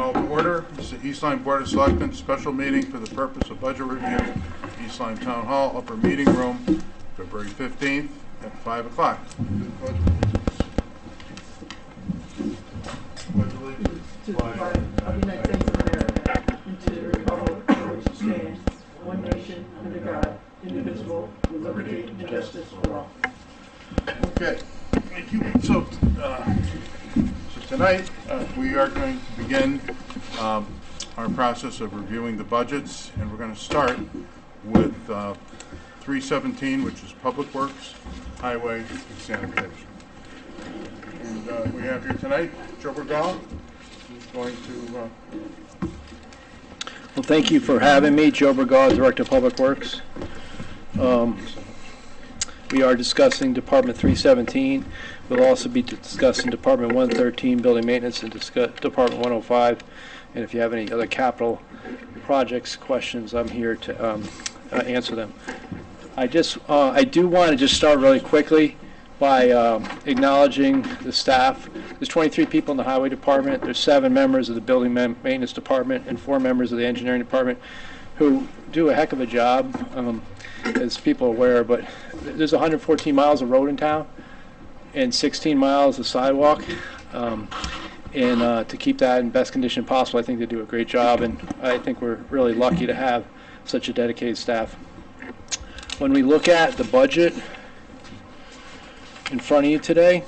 call to order. This is the East Lyme Board of Selectmen special meeting for the purpose of budget review. East Lyme Town Hall, upper meeting room, February 15th at 5 o'clock. Pledge allegiance To the flag of the United States of America and to the republic for which it stands, one nation, under God, indivisible, with liberty and justice for all. Okay, thank you. So tonight we are going to begin our process of reviewing the budgets, and we're going to start with 317, which is Public Works, Highway, and Sanitation. And we have here tonight Joe Bergal, who's going to... Well, thank you for having me. Joe Bergal, Director of Public Works. We are discussing Department 317. We'll also be discussing Department 113, Building Maintenance, and Department 105. And if you have any other capital projects, questions, I'm here to answer them. I do want to just start really quickly by acknowledging the staff. There's 23 people in the Highway Department. There's 7 members of the Building Maintenance Department and 4 members of the Engineering Department who do a heck of a job, as people are aware. But there's 114 miles of road in town and 16 miles of sidewalk. And to keep that in best condition possible, I think they do a great job, and I think we're really lucky to have such a dedicated staff. When we look at the budget in front of you today,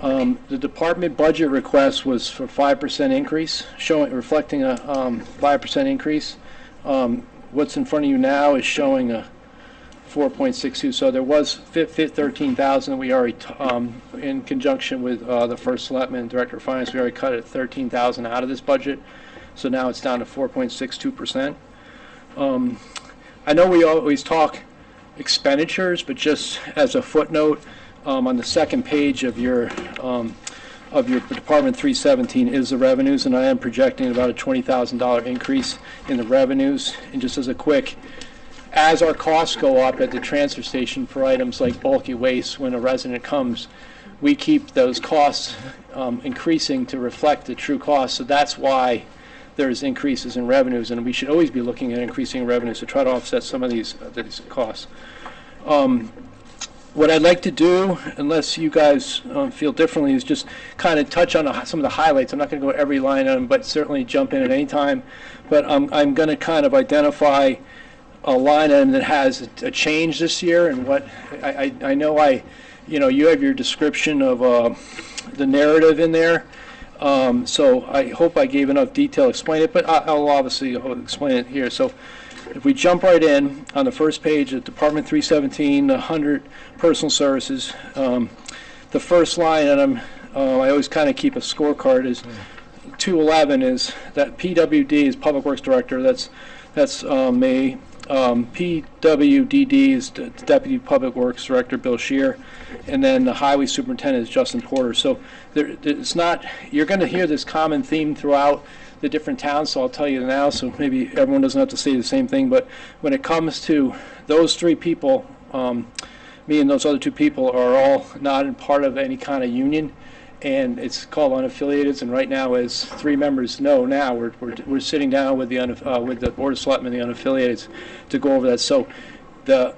the department budget request was for 5% increase, reflecting a 5% increase. What's in front of you now is showing a 4.62. So there was 13,000. We already, in conjunction with the first selectman and director of finance, we already cut it 13,000 out of this budget. So now it's down to 4.62%. I know we always talk expenditures, but just as a footnote, on the second page of your Department 317 is the revenues, and I am projecting about a $20,000 increase in the revenues. And just as a quick, as our costs go up at the transfer station for items like bulky waste, when a resident comes, we keep those costs increasing to reflect the true cost. So that's why there's increases in revenues, and we should always be looking at increasing revenues to try to offset some of these costs. What I'd like to do, unless you guys feel differently, is just kind of touch on some of the highlights. I'm not going to go every line on them, but certainly jump in at any time. But I'm going to kind of identify a line item that has a change this year, and what I know you have your description of the narrative in there. So I hope I gave enough detail to explain it, but I'll obviously explain it here. So if we jump right in on the first page at Department 317, 100 personal services, the first line, and I always kind of keep a scorecard, is 211 is that PWD is Public Works Director. That's me. PWDD is Deputy Public Works Director Bill Shear, and then the Highway Superintendent is Justin Porter. So it's not, you're going to hear this common theme throughout the different towns, so I'll tell you now, so maybe everyone doesn't have to say the same thing. But when it comes to those 3 people, me and those other 2 people are all not in part of any kind of union, and it's called unaffiliated. And right now, as 3 members know now, we're sitting down with the Board of Selectmen, the unaffiliated, to go over that. So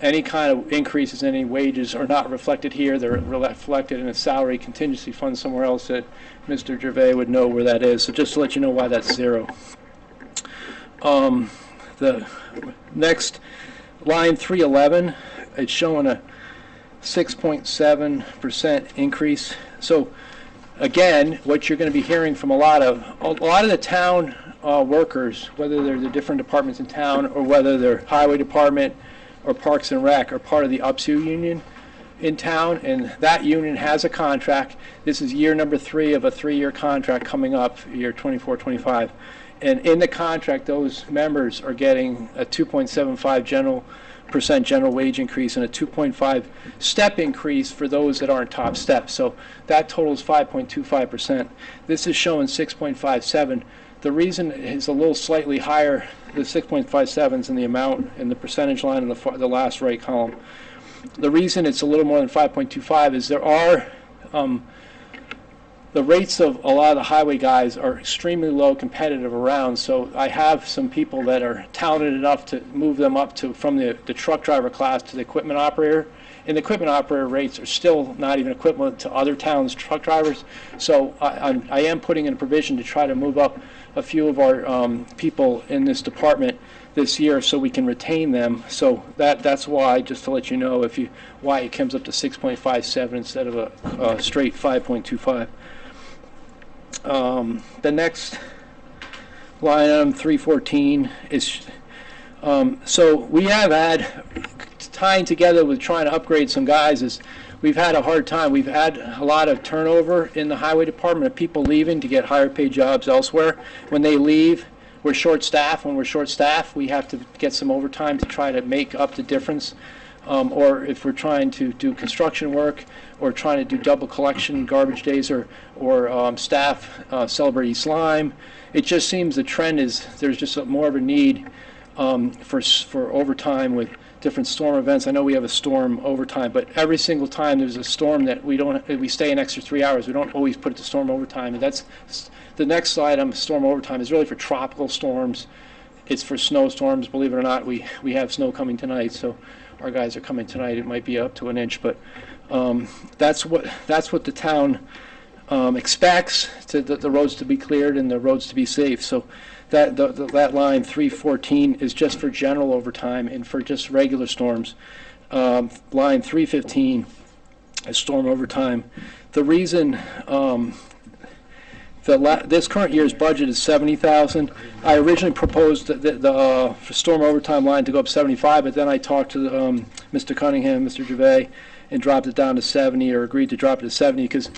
any kind of increases in any wages are not reflected here. They're reflected in a salary contingency fund somewhere else that Mr. Gervais would know where that is. So just to let you know why that's 0. The next line, 311, it's showing a 6.7% increase. So again, what you're going to be hearing from a lot of the town workers, whether they're the different departments in town or whether they're Highway Department or Parks and Rec, are part of the UPSU union in town, and that union has a contract. This is year number 3 of a 3-year contract coming up, year 24-25. And in the contract, those members are getting a 2.75% general wage increase and a 2.5 step increase for those that aren't top step. So that totals 5.25%. This is showing 6.57. The reason is a little slightly higher, the 6.57s in the amount and the percentage line in the last right column. The reason it's a little more than 5.25 is there are the rates of a lot of the highway guys are extremely low competitive around, so I have some people that are talented enough to move them up to from the truck driver class to the equipment operator. And the equipment operator rates are still not even equivalent to other towns' truck drivers. So I am putting in a provision to try to move up a few of our people in this department this year so we can retain them. So that's why, just to let you know, why it comes up to 6.57 instead of a straight 5.25. The next line item, 314, is so we have had, tying together with trying to upgrade some guys, is we've had a hard time. We've had a lot of turnover in the highway department of people leaving to get higher paid jobs elsewhere. When they leave, we're short-staffed. When we're short-staffed, we have to get some overtime to try to make up the difference. Or if we're trying to do construction work or trying to do double collection garbage days or staff Celebrate East Lyme, it just seems the trend is there's just more of a need for overtime with different storm events. I know we have a storm overtime, but every single time there's a storm that we stay an extra 3 hours. We don't always put it to storm overtime. And that's the next item. Storm overtime is really for tropical storms. It's for snowstorms. Believe it or not, we have snow coming tonight, so our guys are coming tonight. It might be up to an inch, but that's what the town expects, the roads to be cleared and the roads to be safe. So that line 314 is just for general overtime and for just regular storms. Line 315 is storm overtime. The reason this current year's budget is $70,000. I originally proposed the storm overtime line to go up 75, but then I talked to Mr. Cunningham, Mr. Gervais, and dropped it down to 70, or agreed to drop it to 70, because,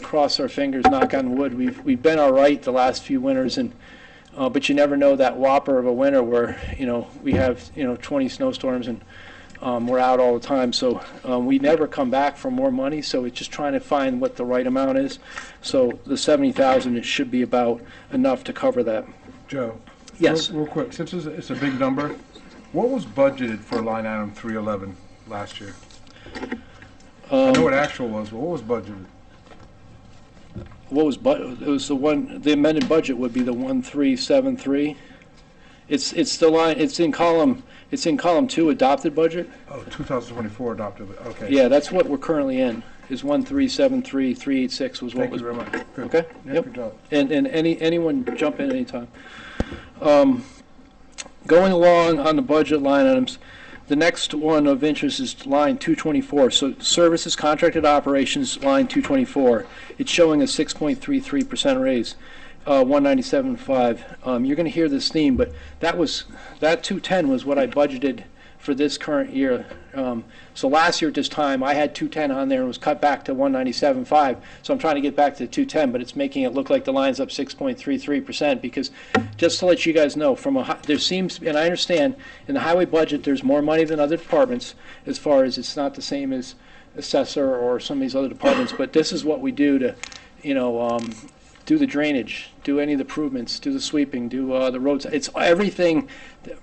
cross our fingers, knock on wood, we've been all right the last few winters, and but you never know that whopper of a winter where we have 20 snowstorms and we're out all the time. So we never come back for more money. So it's just trying to find what the right amount is. So the 70,000, it should be about enough to cover that. Joe. Yes. Real quick, since it's a big number, what was budgeted for line item 311 last year? I know what actual was, but what was budgeted? What was it was the amended budget would be the 1373. It's the line. It's in column 2, adopted budget. Oh, 2024 adopted. Okay. Yeah, that's what we're currently in. Is 1373 386 was what Thank was. you very much. Good. Okay. Yeah, Yep. Good job. And anyone jump in anytime. Going along on the budget line items, the next one of interest is line 224. So services contracted operations, line 224. It's showing a 6.33% raise, 197.5. You're going to hear this theme, but that 210 was what I budgeted for this current year. So last year at this time, I had 210 on there and was cut back to 197.5. So I'm trying to get back to 210, but it's making it look like the line's up 6.33%, because just to let you guys know, there seems, and I understand, in the highway budget, there's more money than other departments, as far as it's not the same as assessor or some of these other departments, but this is what we do to, do the drainage, do any of the improvements, do the sweeping, do the roads. It's everything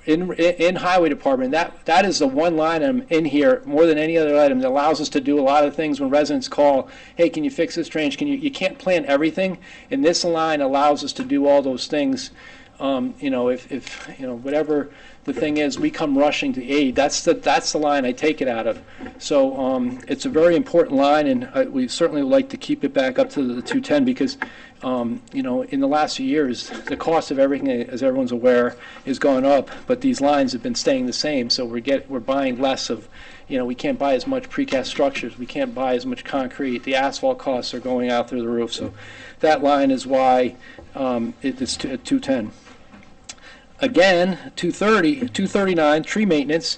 in highway department. That is the one line item in here more than any other item that allows us to do a lot of things when residents call, hey, can you fix this drainage? You can't plan everything, and this line allows us to do all those things. If whatever the thing is, we come rushing to aid. That's the line I take it out of. So it's a very important line, and we certainly would like to keep it back up to the 210, because in the last few years, the cost of everything, as everyone's aware, has gone up, but these lines have been staying the same. So we're buying less of, we can't buy as much precast structures, we can't buy as much concrete. The asphalt costs are going out through the roof. So that line is why it's at 210. Again, 239, tree maintenance.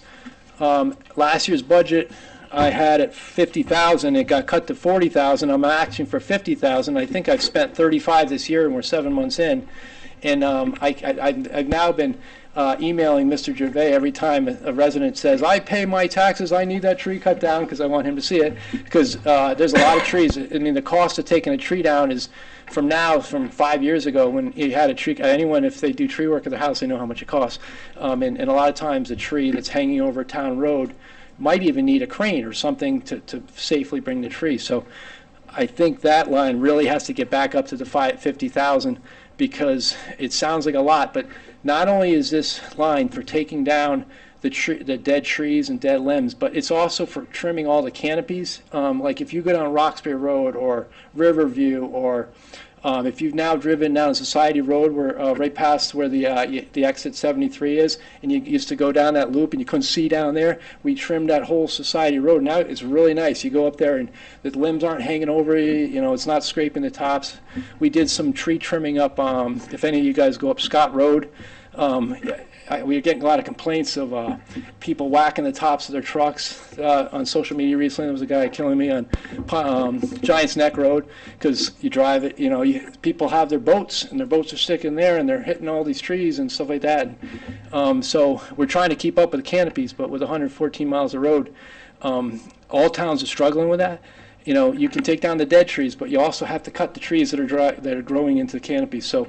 Last year's budget I had at 50,000. It got cut to 40,000. I'm asking for 50,000. I think I've spent 35 this year, and we're 7 months in. And I've now been emailing Mr. Gervais every time a resident says, I pay my taxes, I need that tree cut down, because I want him to see it, because there's a lot of trees. I mean, the cost of taking a tree down is from 5 years ago, when you had a tree. Anyone, if they do tree work at their house, they know how much it costs. And a lot of times a tree that's hanging over a town road might even need a crane or something to safely bring the tree. So I think that line really has to get back up to the 50,000 because it sounds like a lot, but not only is this line for taking down the dead trees and dead limbs, but it's also for trimming all the canopies. Like if you go down Roxbury Road or Riverview, or if you've now driven down Society Road, where right past where the exit 73 is, and you used to go down that loop and you couldn't see down there, we trimmed that whole Society Road. Now it's really nice. You go up there and the limbs aren't hanging over you. You know, it's not scraping the tops. We did some tree trimming up. If any of you guys go up Scott Road. We were getting a lot of complaints of people whacking the tops of their trucks on social media recently. There was a guy killing me on Giants Neck Road because you drive it, you know, people have their boats and their boats are sticking there and they're hitting all these trees and stuff like that. So we're trying to keep up with the canopies, but with 114 miles of road, all towns are struggling with that. You know, you can take down the dead trees, but you also have to cut the trees that are growing into the canopy. So,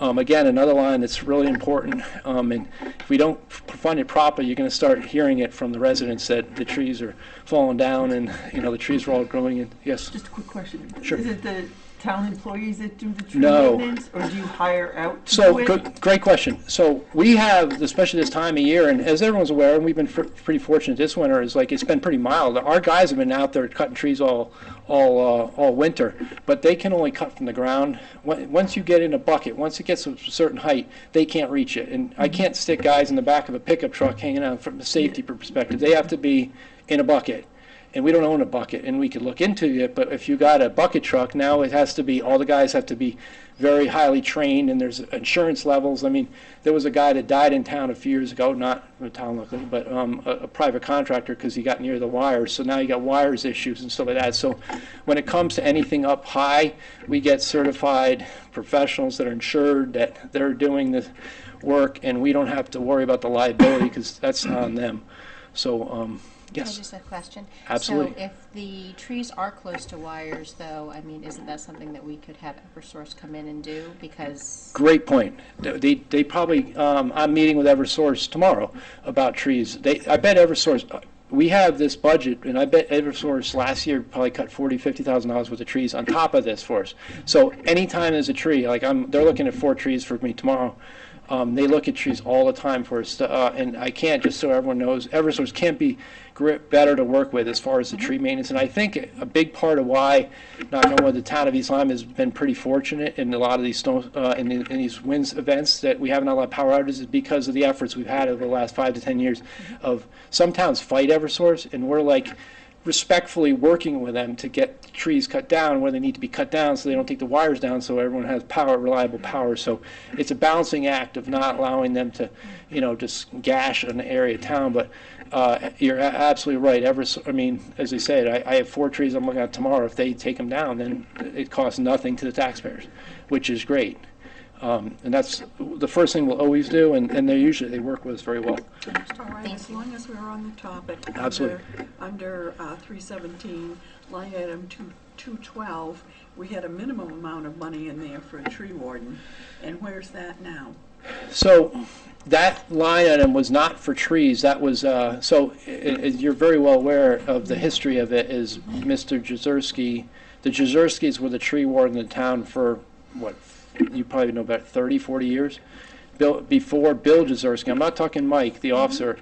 again, another line that's really important. And if we don't fund it properly, you're going to start hearing it from the residents that the trees are falling down, and you know the trees are all growing in. Yes. Just a quick question. Sure. Is it the town employees that do the tree No. maintenance, or do you hire out to So, do it? great question. So we have, especially this time of year, and as everyone's aware, and we've been pretty fortunate this winter, is like it's been pretty mild. Our guys have been out there cutting trees all winter, but they can only cut from the ground. Once you get in a bucket, once it gets a certain height, they can't reach it. And I can't stick guys in the back of a pickup truck hanging out from a safety perspective. They have to be in a bucket. And we don't own a bucket, and we could look into it, but if you got a bucket truck, now it has to be, all the guys have to be very highly trained, and there's insurance levels. I mean, there was a guy that died in town a few years ago, not in town luckily, but a private contractor because he got near the wires. So now you got wires issues and stuff like that. So when it comes to anything up high, we get certified professionals that are insured, that they're doing the work, and we don't have to worry about the liability because that's on them. So, yes. Can I just have a question? Absolutely. So if the trees are close to wires, though, I mean, isn't that something that we could have Eversource come in and do? Because Great point. They probably, I'm meeting with Eversource tomorrow about trees. I bet Eversource, we have this budget, and I bet Eversource last year probably cut $50,000 worth of trees on top of this for us. So anytime there's a tree, like they're looking at 4 trees for me tomorrow. They look at trees all the time for us, and I can't, just so everyone knows, Eversource can't be better to work with as far as the tree maintenance. And I think a big part of why, not knowing the town of East Lyme has been pretty fortunate in a lot of these in these winds events that we haven't had a lot of power outages, is because of the efforts we've had over the last 5 to 10 years of some towns fight Eversource, and we're like respectfully working with them to get trees cut down where they need to be cut down so they don't take the wires down, so everyone has reliable power. So it's a balancing act of not allowing them to, you know, just gash an area of town. But you're absolutely right. I mean, as I said, I have 4 trees I'm looking at tomorrow. If they take them down, then it costs nothing to the taxpayers, which is great. And that's the first thing we'll always do, and they work with us very well. All right, as long as we're on the topic. Absolutely. Under 317, line item 212, we had a minimum amount of money in there for a tree warden. And where's that now? So that line item was not for trees. That was, you're very well aware of the history of it, is Mr. Jezierski. The Jezierskis were the tree warden in the town for, what, you probably know about 30, 40 years. Before Bill Jezierski. I'm not talking Mike, the officer.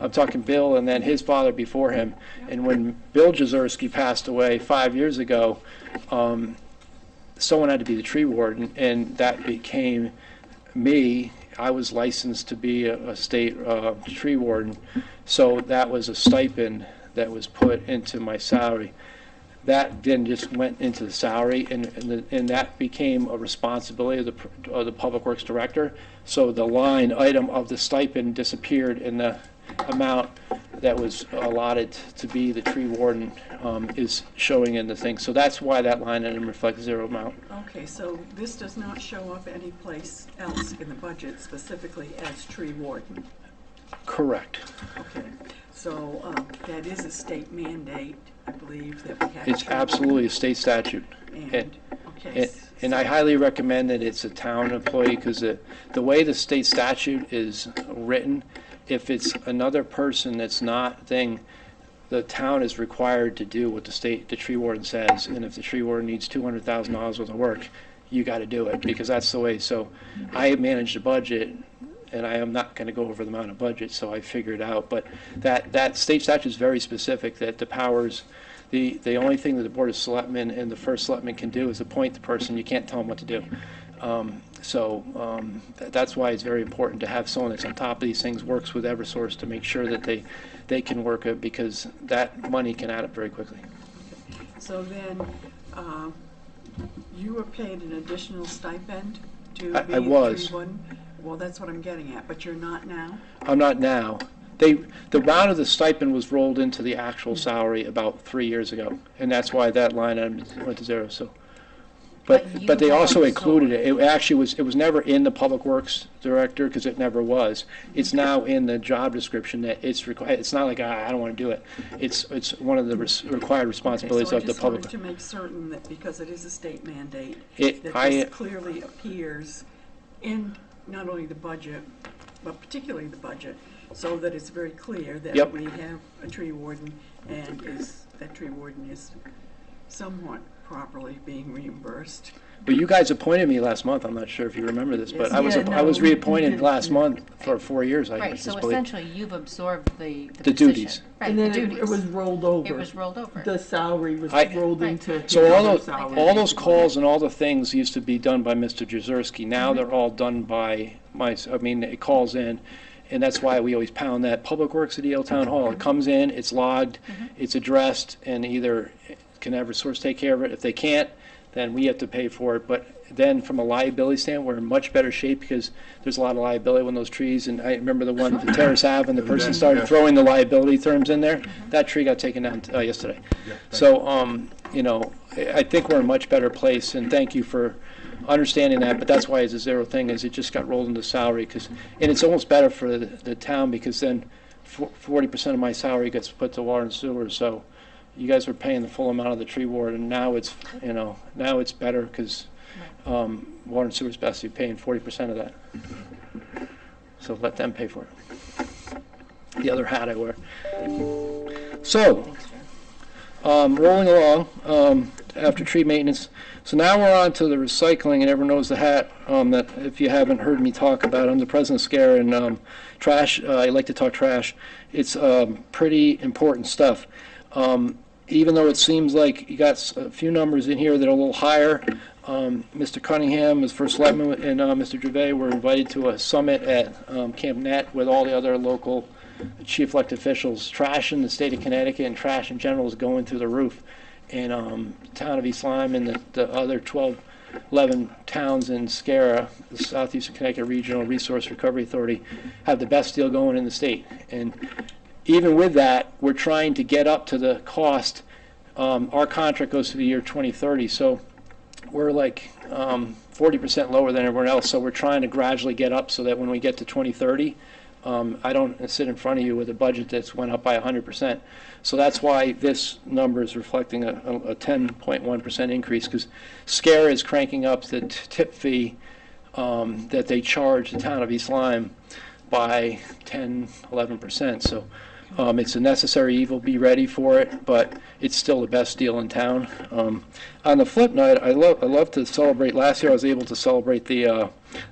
I'm talking Bill and then his father before him. And when Bill Jezierski passed away 5 years ago, someone had to be the tree warden, and that became me. I was licensed to be a state tree warden, so that was a stipend that was put into my salary. That then just went into the salary, and that became a responsibility of the Public Works Director. So the line item of the stipend disappeared, and the amount that was allotted to be the tree warden is showing in the thing. So that's why that line item reflects 0 amount. Okay, so this does not show up anyplace else in the budget specifically as tree warden. Correct. Okay, so that is a state mandate, I believe, that we have. It's absolutely a state statute. And I highly recommend that it's a town employee, because the way the state statute is written, if it's another person that's not the town is required to do what the tree warden says, and if the tree warden needs $200,000 worth of work, you got to do it, because that's the way. So I manage the budget, and I am not going to go over the amount of budget, so I figured out. But that state statute is very specific, that the powers, the only thing that the Board of Selectmen and the first selectman can do is appoint the person. You can't tell them what to do. That's why it's very important to have someone that's on top of these things, works with Eversource to make sure that they can work it, because that money can add up very quickly. So then, you were paid an additional stipend to be I a was. tree warden? Well, that's what I'm getting at, but you're not now? I'm not now. The amount of the stipend was rolled into the actual salary about 3 years ago, and that's why that line item went to zero. So, But you but they also have included it. It actually was never in the Public Works Director, because it never was. It's now in the job description that it's required. It's not like, I don't want to do it. It's one of the required responsibilities of the public. So I just wanted to make certain that, because it is a state mandate, It- that I- this clearly appears in not only the budget, but particularly the budget, so that it's very clear that Yep. we have a tree warden, and that tree warden is somewhat properly being reimbursed. But you guys appointed me last month. I'm not sure if you remember this, but Yes. I was Yeah, I was no, we reappointed did. last month for 4 years. I Right, just so believe. essentially you've absorbed the The position. duties. Right, And the then duties. it was rolled over. It was rolled over. The salary was I- rolled Right. into his So other salary. all those calls and all the things used to be done by Mr. Jezierski. Now they're all done by it calls in, and that's why we always pound that. Public Works at Yale Town Hall. It comes in, it's logged, it's addressed, and either can Eversource take care of it. If they can't, then we have to pay for it. But then from a liability standpoint, we're in much better shape, because there's a lot of liability when those trees, and I remember the one at the Terrace Ave, and the person started throwing the liability terms in there. That tree got taken down yesterday. So, I think we're in a much better place, and thank you for understanding that, but that's why it's a zero thing, is it just got rolled into salary, and it's almost better for the town, because then 40% of my salary gets put to water and sewer, so you guys were paying the full amount of the tree ward, and now it's better, because water and sewer's best to be paying 40% of that. So let them pay for it. The other hat I wear. So, rolling along, after tree maintenance. So now we're on to the recycling, and everyone knows the hat that, if you haven't heard me talk about, I'm the President Scare, and trash, I like to talk trash. It's pretty important stuff. Even though it seems like you got a few numbers in here that are a little higher, Mr. Cunningham, as first selectman, and Mr. Gervais were invited to a summit at Camp Net with all the other local chief elected officials. Trash in the state of Connecticut and trash in general is going through the roof. And the town of East Lyme and the other 11 towns in SCARA, the Southeastern Connecticut Regional Resource Recovery Authority, have the best deal going in the state. And even with that, we're trying to get up to the cost. Our contract goes to the year 2030, so we're like 40% lower than everyone else. So we're trying to gradually get up so that when we get to 2030, I don't sit in front of you with a budget that's went up by 100%. So that's why this number is reflecting a 10.1% increase, because SCARE is cranking up the tip fee that they charge the town of East Lyme by 10, 11%. So it's a necessary evil. Be ready for it, but it's still the best deal in town. On the flip side, I love to celebrate. Last year I was able to celebrate the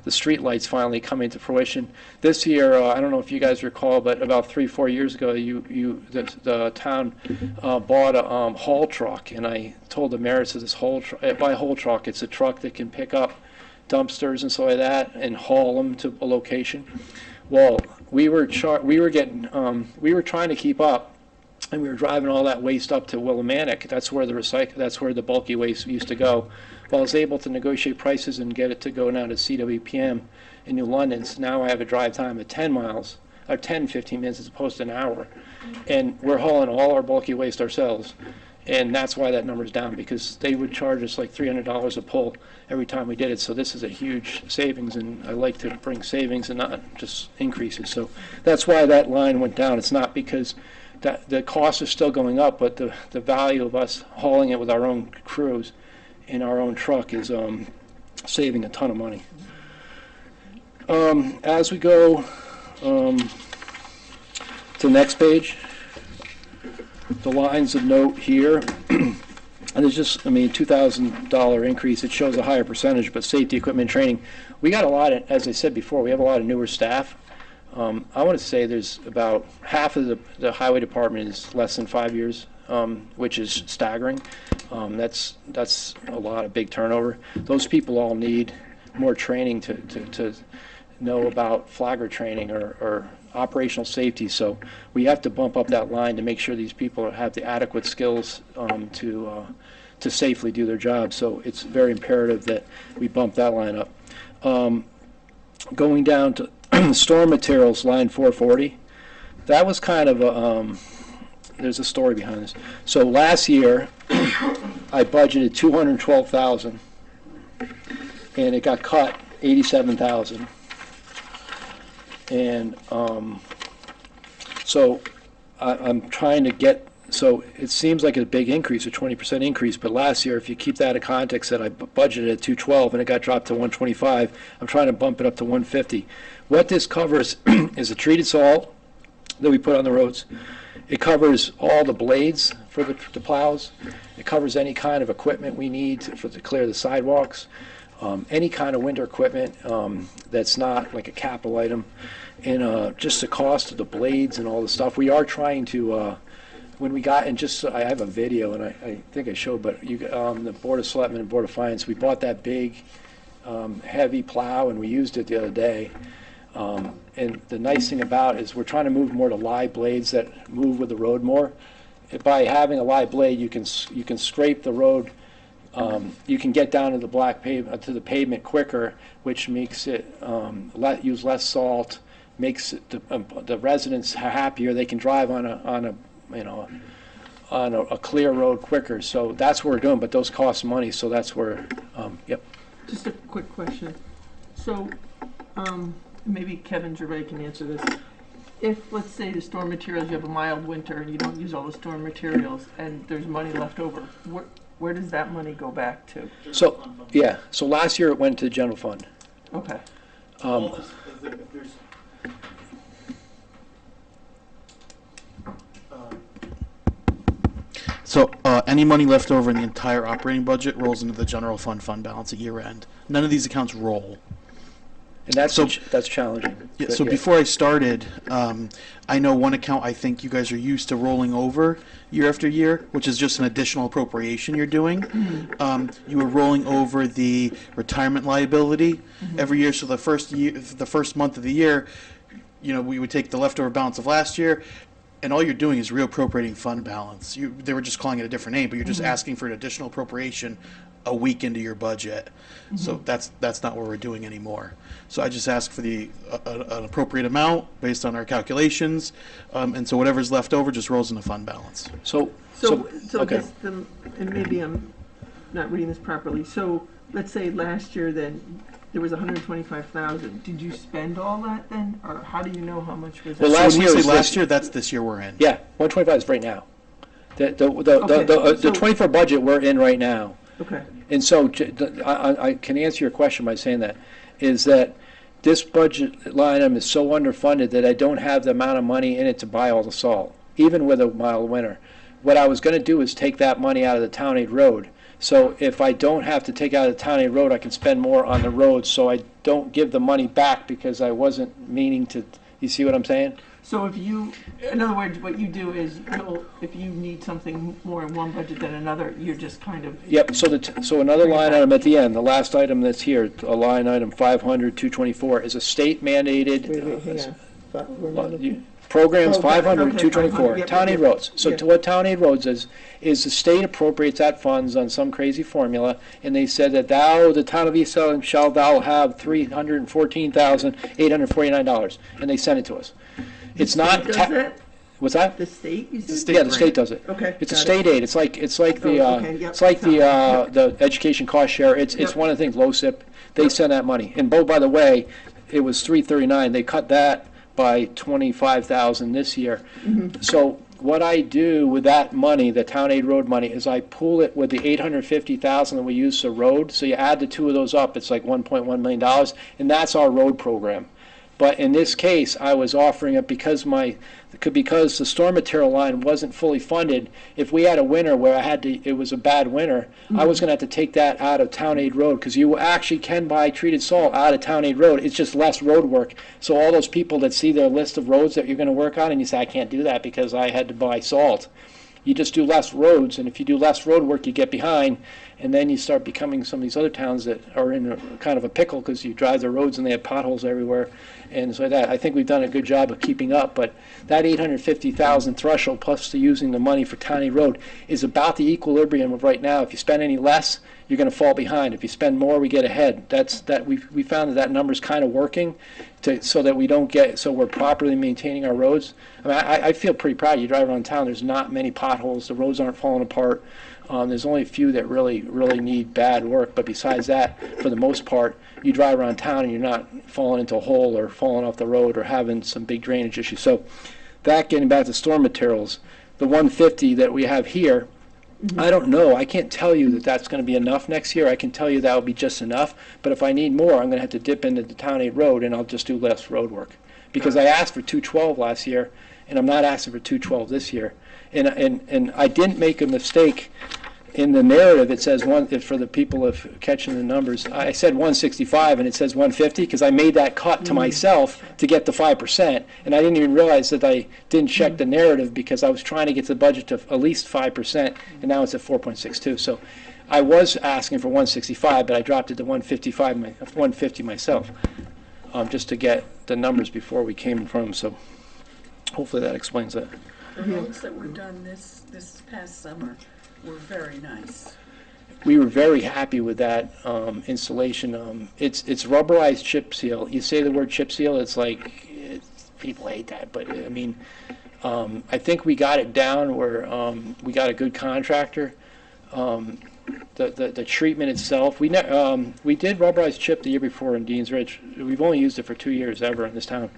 street lights finally coming to fruition. This year, I don't know if you guys recall, but about 3-4 years ago, the town bought a haul truck, and I told the mayor, so this by haul truck, it's a truck that can pick up dumpsters and stuff like that and haul them to a location. Well, we were trying to keep up, and we were driving all that waste up to Willimantic. That's where the bulky waste used to go. Well, I was able to negotiate prices and get it to go now to CWPM in New London. So now I have a drive time of 10 miles, or 10-15 minutes as opposed to an hour. And we're hauling all our bulky waste ourselves. And that's why that number's down, because they would charge us like $300 a pull every time we did it. So this is a huge savings, and I like to bring savings and not just increases. So that's why that line went down. It's not because the costs are still going up, but the value of us hauling it with our own crews in our own truck is saving a ton of money. As we go to the next page, the lines of note here, and there's just, I mean, $2,000 increase, it shows a higher percentage, but safety equipment and training, we got a lot of, as I said before, we have a lot of newer staff. I want to say there's about half of the highway department is less than 5 years, which is staggering. That's a lot of big turnover. Those people all need more training to know about flagger training or operational safety. So we have to bump up that line to make sure these people have the adequate skills to safely do their job. So it's very imperative that we bump that line up. Going down to storm materials, line 440, that was kind of a, there's a story behind this. So last year, I budgeted $212,000, and it got cut $87,000. And so I'm trying to get, so it seems like a big increase, a 20% increase, but last year, if you keep that in context, that I budgeted at 212 and it got dropped to 125, I'm trying to bump it up to 150. What this covers is the treated salt that we put on the roads. It covers all the blades for the plows. It covers any kind of equipment we need to clear the sidewalks. Any kind of winter equipment that's not like a capital item, and just the cost of the blades and all the stuff. We are trying to, when we got, and just, I have a video, and I think I showed, but you, the Board of Selectmen and Board of Finance, we bought that big, heavy plow, and we used it the other day. And the nice thing about it is we're trying to move more to live blades that move with the road more. By having a live blade, you can scrape the road. You can get down to the to the pavement quicker, which makes it use less salt, makes it the residents happier. They can drive on a clear road quicker. So that's what we're doing. But those cost money, so that's where. Yep. Just a quick question. So, maybe Kevin Gervais can answer this. If, let's say, the storm materials, you have a mild winter and you don't use all the storm materials, and there's money left over, where does that money go back to? So, yeah, so last year it went to the general fund. Okay. So any money left over in the entire operating budget rolls into the general fund balance at year end. None of these accounts roll. And that's challenging. Yeah, But so before I started, I know one account I think you guys are used to rolling over year after year, which is just an additional appropriation you're doing. You were rolling over the retirement liability every year. So the first month of the year, we would take the leftover balance of last year, and all you're doing is reappropriating fund balance. They were just calling it a different name, but you're just asking for an additional appropriation a week into your budget. So that's not what we're doing anymore. So I just ask for an appropriate amount based on our calculations, and so whatever's left over just rolls into fund balance. So okay. this, and maybe I'm not reading this properly. So let's say last year then there was 125,000. Did you spend all that then, or how do you know how much was? Well, that? last So when year we was say last this- year, that's this year we're in. Yeah, 125 is right now. The So- 24 budget we're in right now. Okay. And so I can answer your question by saying that, is that this budget line item is so underfunded that I don't have the amount of money in it to buy all the salt, even with a mild winter. What I was going to do is take that money out of the town aid road. So if I don't have to take out of the town aid road, I can spend more on the road, so I don't give the money back because I wasn't meaning to. You see what I'm saying? So in other words, what you do is if you need something more in one budget than another, you're just kind of. Yep, so another line item at the end, the last item that's here, a line item 500-224, is a state mandated. Hang on. Programs Oh, 500, okay, 224, 500, yep, town aid yep, roads. So yep. what town aid roads is the state appropriates that funds on some crazy formula, and they said that the town of East Salem, shall thou have $314,849, and they sent it to us. It's not. Does that? What's that? The state? You said? state Yeah, the state does it. Okay. It's a got state it. aid. It's like the Oh, okay, yep. it's like the education cost share. It's Yep. one of the things. LoSiP, they Yep. send that money. And by the way, it was 339. They cut that by 25,000 this year. Mm-hmm. So what I do with that money, the town aid road money, is I pool it with the 850,000 that we use for road. So you add the two of those up, it's like $1.1 million, and that's our road program. But in this case, I was offering it because the storm material line wasn't fully funded. If we had a winter where it was a bad winter, I was going to have to take that out of Town Aid Road, because you actually can buy treated salt out of Town Aid Road. It's just less road work. So all those people that see their list of roads that you're going to work on, and you say, I can't do that because I had to buy salt. You just do less roads, and if you do less road work, you get behind, and then you start becoming some of these other towns that are in a kind of a pickle because you drive the roads and they have potholes everywhere. And so that, I think we've done a good job of keeping up, but that 850,000 threshold plus the using the money for Town Aid Road is about the equilibrium of right now. If you spend any less, you're going to fall behind. If you spend more, we get ahead. We found that number's kind of working so that we don't get, so we're properly maintaining our roads. I mean, I feel pretty proud. You drive around town, there's not many potholes, the roads aren't falling apart. There's only a few that really need bad work, but besides that, for the most part, you drive around town and you're not falling into a hole or falling off the road or having some big drainage issues. So that, getting back to storm materials, the 150 that we have here, I don't know. I can't tell you that that's going to be enough next year. I can tell you that will be just enough. But if I need more, I'm going to have to dip into the Town Aid Road, and I'll just do less road work. Because I asked for 212 last year, and I'm not asking for 212 this year. And I didn't make a mistake in the narrative. It says for the people of catching the numbers, I said 165 and it says 150 because I made that cut to myself to get the 5%, and I didn't even realize that I didn't check the narrative because I was trying to get the budget to at least 5%, and now it's at 4.62. So I was asking for 165, but I dropped it to 150 myself, just to get the numbers before we came in front of them. So hopefully that explains that. The roads that were done this past summer were very nice. We were very happy with that installation. It's rubberized chip seal. You say the word chip seal, it's like people hate that, but I mean, I think we got it down where we got a good contractor. The treatment itself, we did rubberized chip the year before in Dean's Ridge. We've only used it for 2 years ever in this town.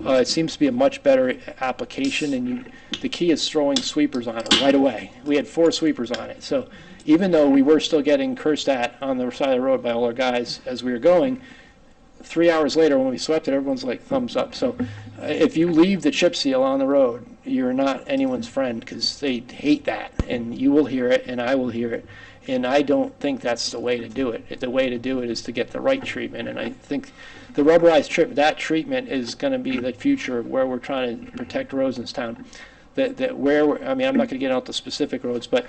It seems to be a much better application, and the key is throwing sweepers on it right away. We had 4 sweepers on it, so even though we were still getting cursed at on the side of the road by all our guys as we were going, 3 hours later when we swept it, everyone's like thumbs up. So if you leave the chip seal on the road, you're not anyone's friend, because they hate that, and you will hear it and I will hear it. And I don't think that's the way to do it. The way to do it is to get the right treatment. And I think the rubberized treatment is going to be the future of where we're trying to protect roads in this town. I'm not going to get out the specific roads, but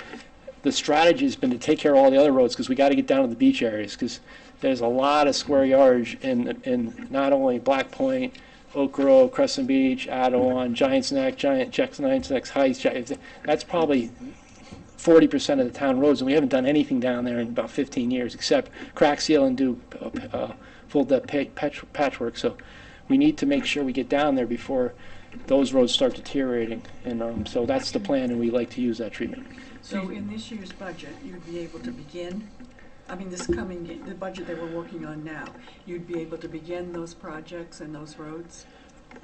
the strategy has been to take care of all the other roads, because we got to get down to the beach areas, because there's a lot of square yards in not only Black Point, Oak Grove, Crescent Beach, Adawan, Giants Neck, Giants Neck Heights. That's probably 40% of the town roads, and we haven't done anything down there in about 15 years except crack seal and do full depth patchwork. So we need to make sure we get down there before those roads start deteriorating, and so that's the plan, and we like to use that treatment. So in this year's budget, you'd be able to begin, the budget that we're working on now, you'd be able to begin those projects and those roads?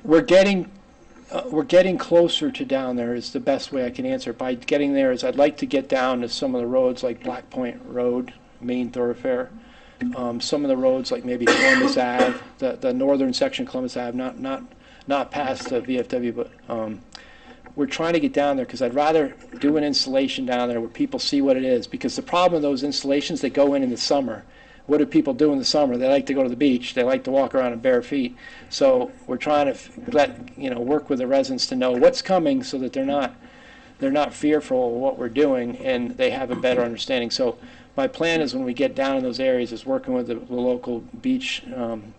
We're getting closer to down there is the best way I can answer it. By getting there is I'd like to get down to some of the roads like Black Point Road, main thoroughfare. Some of the roads like maybe Columbus Ave, the northern section of Columbus Ave, not past the VFW, but we're trying to get down there because I'd rather do an installation down there where people see what it is. Because the problem with those installations, they go in the summer. What do people do in the summer? They like to go to the beach. They like to walk around in bare feet. So we're trying to work with the residents to know what's coming, so that they're not fearful of what we're doing, and they have a better understanding. So my plan is when we get down in those areas is working with the local beach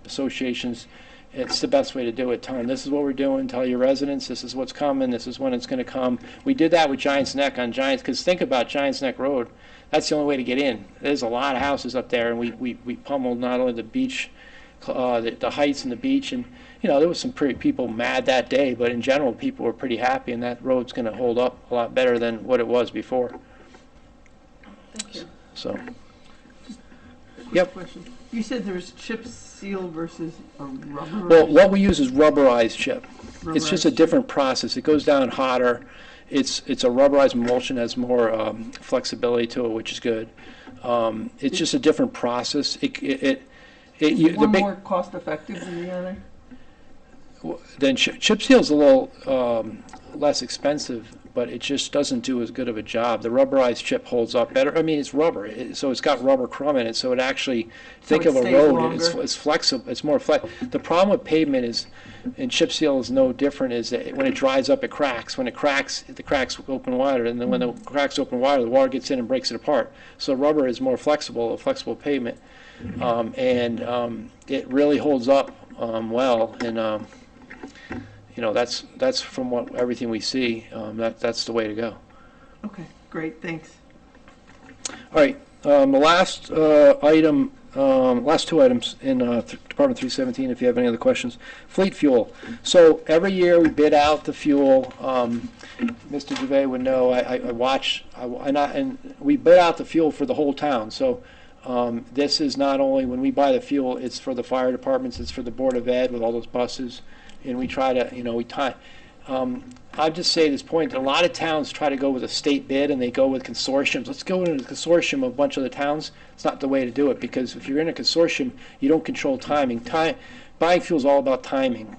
associations. It's the best way to do it. Tell them this is what we're doing. Tell your residents this is what's coming. This is when it's going to come. We did that with Giants Neck on Giants, because think about Giants Neck Road. That's the only way to get in. There's a lot of houses up there, and we pummeled not only the beach, the heights and the beach, and there was some pretty people mad that day, but in general people were pretty happy, and that road's going to hold up a lot better than what it was before. Thank you. So, Quick question. You said there's chip seal versus a rubber. well, what we use is rubberized chip. It's just a Rubberized different process. It goes down hotter. It's a rubberized emulsion, has more flexibility to it, which is good. It's just a different process. Is one more cost effective than the other? then chip seal's a little less expensive, but it just doesn't do as good of a job. The rubberized chip holds up better. I mean, it's rubber, so it's got rubber crumb in it, so it actually, think it of a stays road, longer. it's flexible, it's more The problem with pavement is, and chip seal is no different, is that when it dries up, it cracks. When it cracks, the cracks open wider, and then when the cracks open wider, the water gets in and breaks it apart. So rubber is more flexible, a flexible pavement, and it really holds up well, and that's from everything we see. That's the way to go. Okay, great, thanks. All right, the last item, last two items in Department 317, if you have any other questions. Fleet fuel. So every year we bid out the fuel. Mr. Gervais would know, and we bid out the fuel for the whole town. So this is not only when we buy the fuel, it's for the fire departments, it's for the Board of Ed with all those buses. And we try to, I'll just say at this point, a lot of towns try to go with a state bid and they go with consortiums. Let's go into a consortium of a bunch of the towns. It's not the way to do it, because if you're in a consortium, you don't control timing. Buying fuel is all about timing.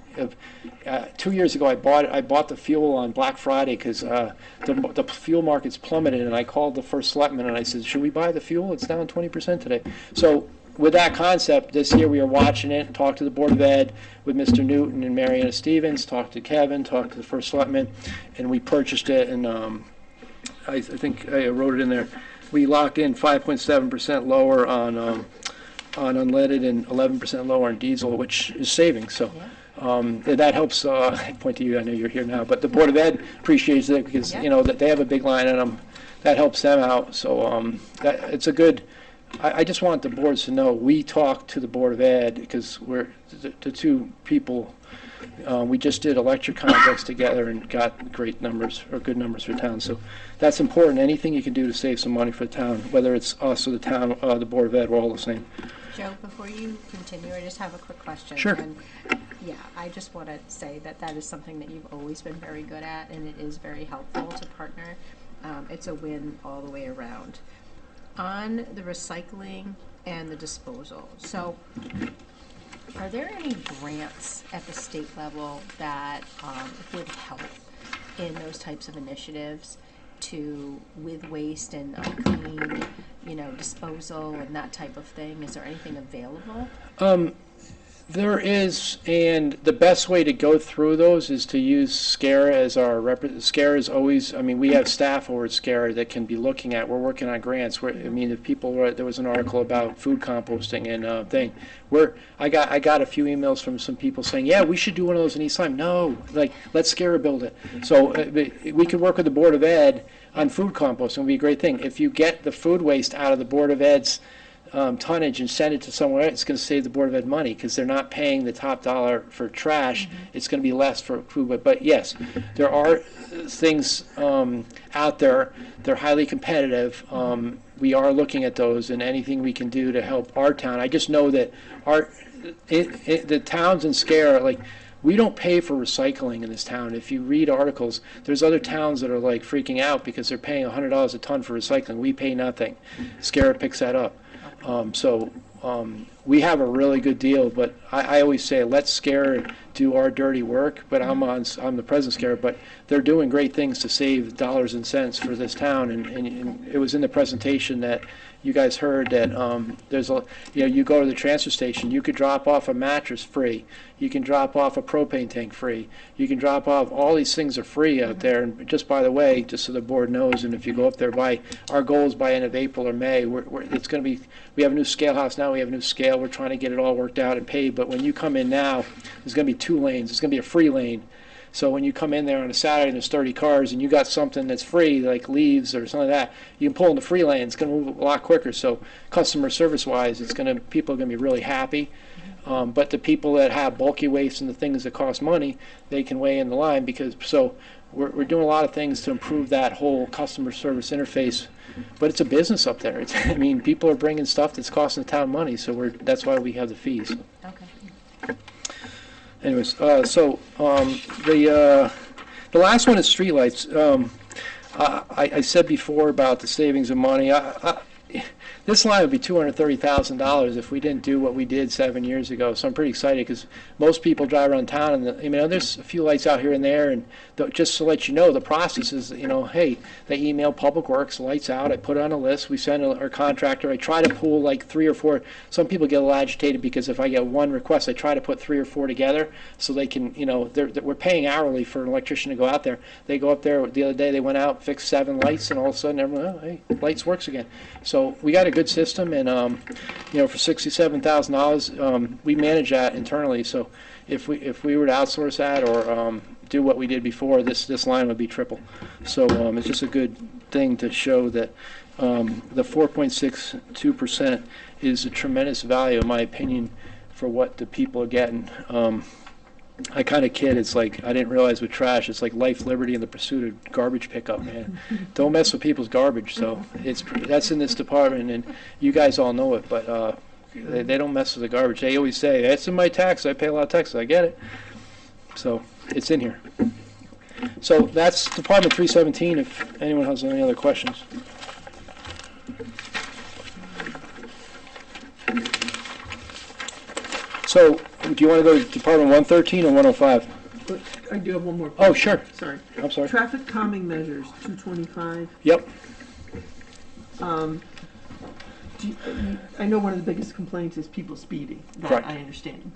2 years ago, I bought the fuel on Black Friday because the fuel market's plummeted, and I called the first selectman and I said, should we buy the fuel? It's down 20% today. So with that concept, this year we are watching it, talked to the Board of Ed with Mr. Newton and Mariana Stevens, talked to Kevin, talked to the first selectman, and we purchased it, and I think I wrote it in there. We locked in 5.7% lower on unleaded and 11% lower on diesel, which is savings. So that helps. I point to you, I know you're here now, but the Board of Ed appreciates it because that they have a big line on them. That helps them out. So it's a good. I just want the boards to know we talk to the Board of Ed because we're the two people. We just did electric contracts together and got great numbers or good numbers for town. So that's important. Anything you can do to save some money for the town, whether it's us or the town, the Board of Ed, we're all the same. Joe, before you continue, I just have a quick question. Sure. And, I just want to say that is something that you've always been very good at, and it is very helpful to partner. It's a win all the way around. On the recycling and the disposal, so are there any grants at the state level that would help in those types of initiatives with waste and clean, disposal and that type of thing? Is there anything available? There is, and the best way to go through those is to use SCARA as our SCARA is always, we have staff over at SCARA that can be looking at, we're working on grants. If people were, there was an article about food composting and thing. I got a few emails from some people saying, yeah, we should do one of those in East Lyme. No, let SCARA build it. So we could work with the Board of Ed on food composting. It would be a great thing. If you get the food waste out of the Board of Ed's tonnage and send it to somewhere else, it's going to save the Board of Ed money because they're not paying the top dollar for trash. It's going to be less for food. But yes, there are things out there. They're highly competitive. We are looking at those and anything we can do to help our town. I just know that the towns in SCARA, we don't pay for recycling in this town. If you read articles, there's other towns that are freaking out because they're paying $100 a ton for recycling. We pay nothing. SCARA picks that up. We have a really good deal, but I always say let SCARA do our dirty work. But I'm the president of SCARA, but they're doing great things to save dollars and cents for this town. And it was in the presentation that you guys heard that you go to the transfer station, you could drop off a mattress free, you can drop off a propane tank free, you can drop off, all these things are free out there. And just by the way, just so the board knows, and if you go up there our goal is by end of April or May, it's going to be, we have a new scale house now, we have a new scale, we're trying to get it all worked out and paid, but when you come in now, there's going to be 2 lanes, it's going to be a free lane. So when you come in there on a Saturday and there's 30 cars and you got something that's free, like leaves or something like that, you can pull in the free lane. It's going to move a lot quicker. So customer service-wise, people are going to be really happy. But the people that have bulky waste and the things that cost money, they can weigh in the line we're doing a lot of things to improve that whole customer service interface. But it's a business up there. People are bringing stuff that's costing the town money, so that's why we have the fees. Okay. Anyways, the last one is streetlights. I said before about the savings of money. this line would be $230,000 if we didn't do what we did 7 years ago. So I'm pretty excited because most people drive around town, and there's a few lights out here and there. And just to let you know, the process is, hey, they email Public Works, lights out. I put it on a list. We send our contractor. I try to pool like 3 or 4. Some people get a little agitated because if I get one request, I try to put 3 or 4 together so they can, we're paying hourly for an electrician to go out there. They go up there. The other day they went out, fixed 7 lights, and all of a sudden everyone, oh, hey, lights works again. So we got a good system, and for $67,000, we manage that internally. So if we were to outsource that or do what we did before, this line would be triple. So it's just a good thing to show that the 4.62% is a tremendous value, in my opinion, for what the people are getting. I kind of kid, it's like, I didn't realize with trash, it's like life, liberty, and the pursuit of garbage pickup, man. Don't mess with people's garbage. So that's in this department, and you guys all know it, but they don't mess with the garbage. They always say, it's in my tax, I pay a lot of taxes, I get it. So it's in here. So that's Department 317, if anyone has any other questions. So, do you want to go to Department 113 or 105? But I do have one more. Oh, sure. Sorry. I'm sorry. Traffic calming measures, 225. Yep. I know one of the biggest complaints is people speeding. That Correct. I understand.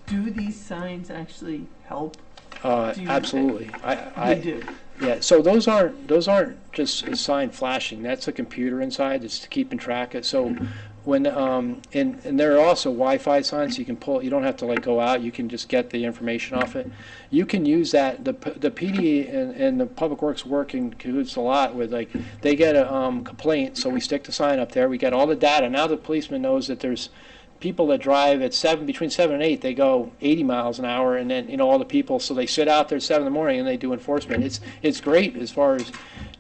Do these signs actually help? Absolutely. They do. Yeah. So those aren't just a sign flashing. That's a computer inside that's keeping track of. So when and there are also Wi-Fi signs, so you can pull. You don't have to like go out. You can just get the information off it. You can use that. The PD and the Public Works work in cahoots a lot with, like, they get a complaint, so we stick the sign up there. We get all the data. Now the policeman knows that there's people that drive at between 7 and 8, they go 80 miles an hour, and then all the people, so they sit out there at 7 in the morning and they do enforcement. It's great as far as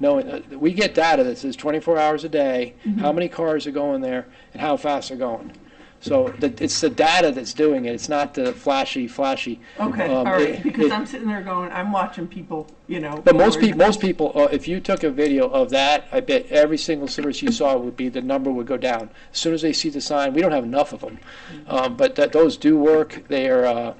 knowing. We get data that says 24 hours a day, how many cars are going there, and how fast they're going. So it's the data that's doing it. It's not the flashy. Okay, all right. Because I'm sitting there going, I'm watching people, But most people, if you took a video of that, I bet every single service you saw the number would go down as soon as they see the sign. We don't have enough of them, but those do work. They are,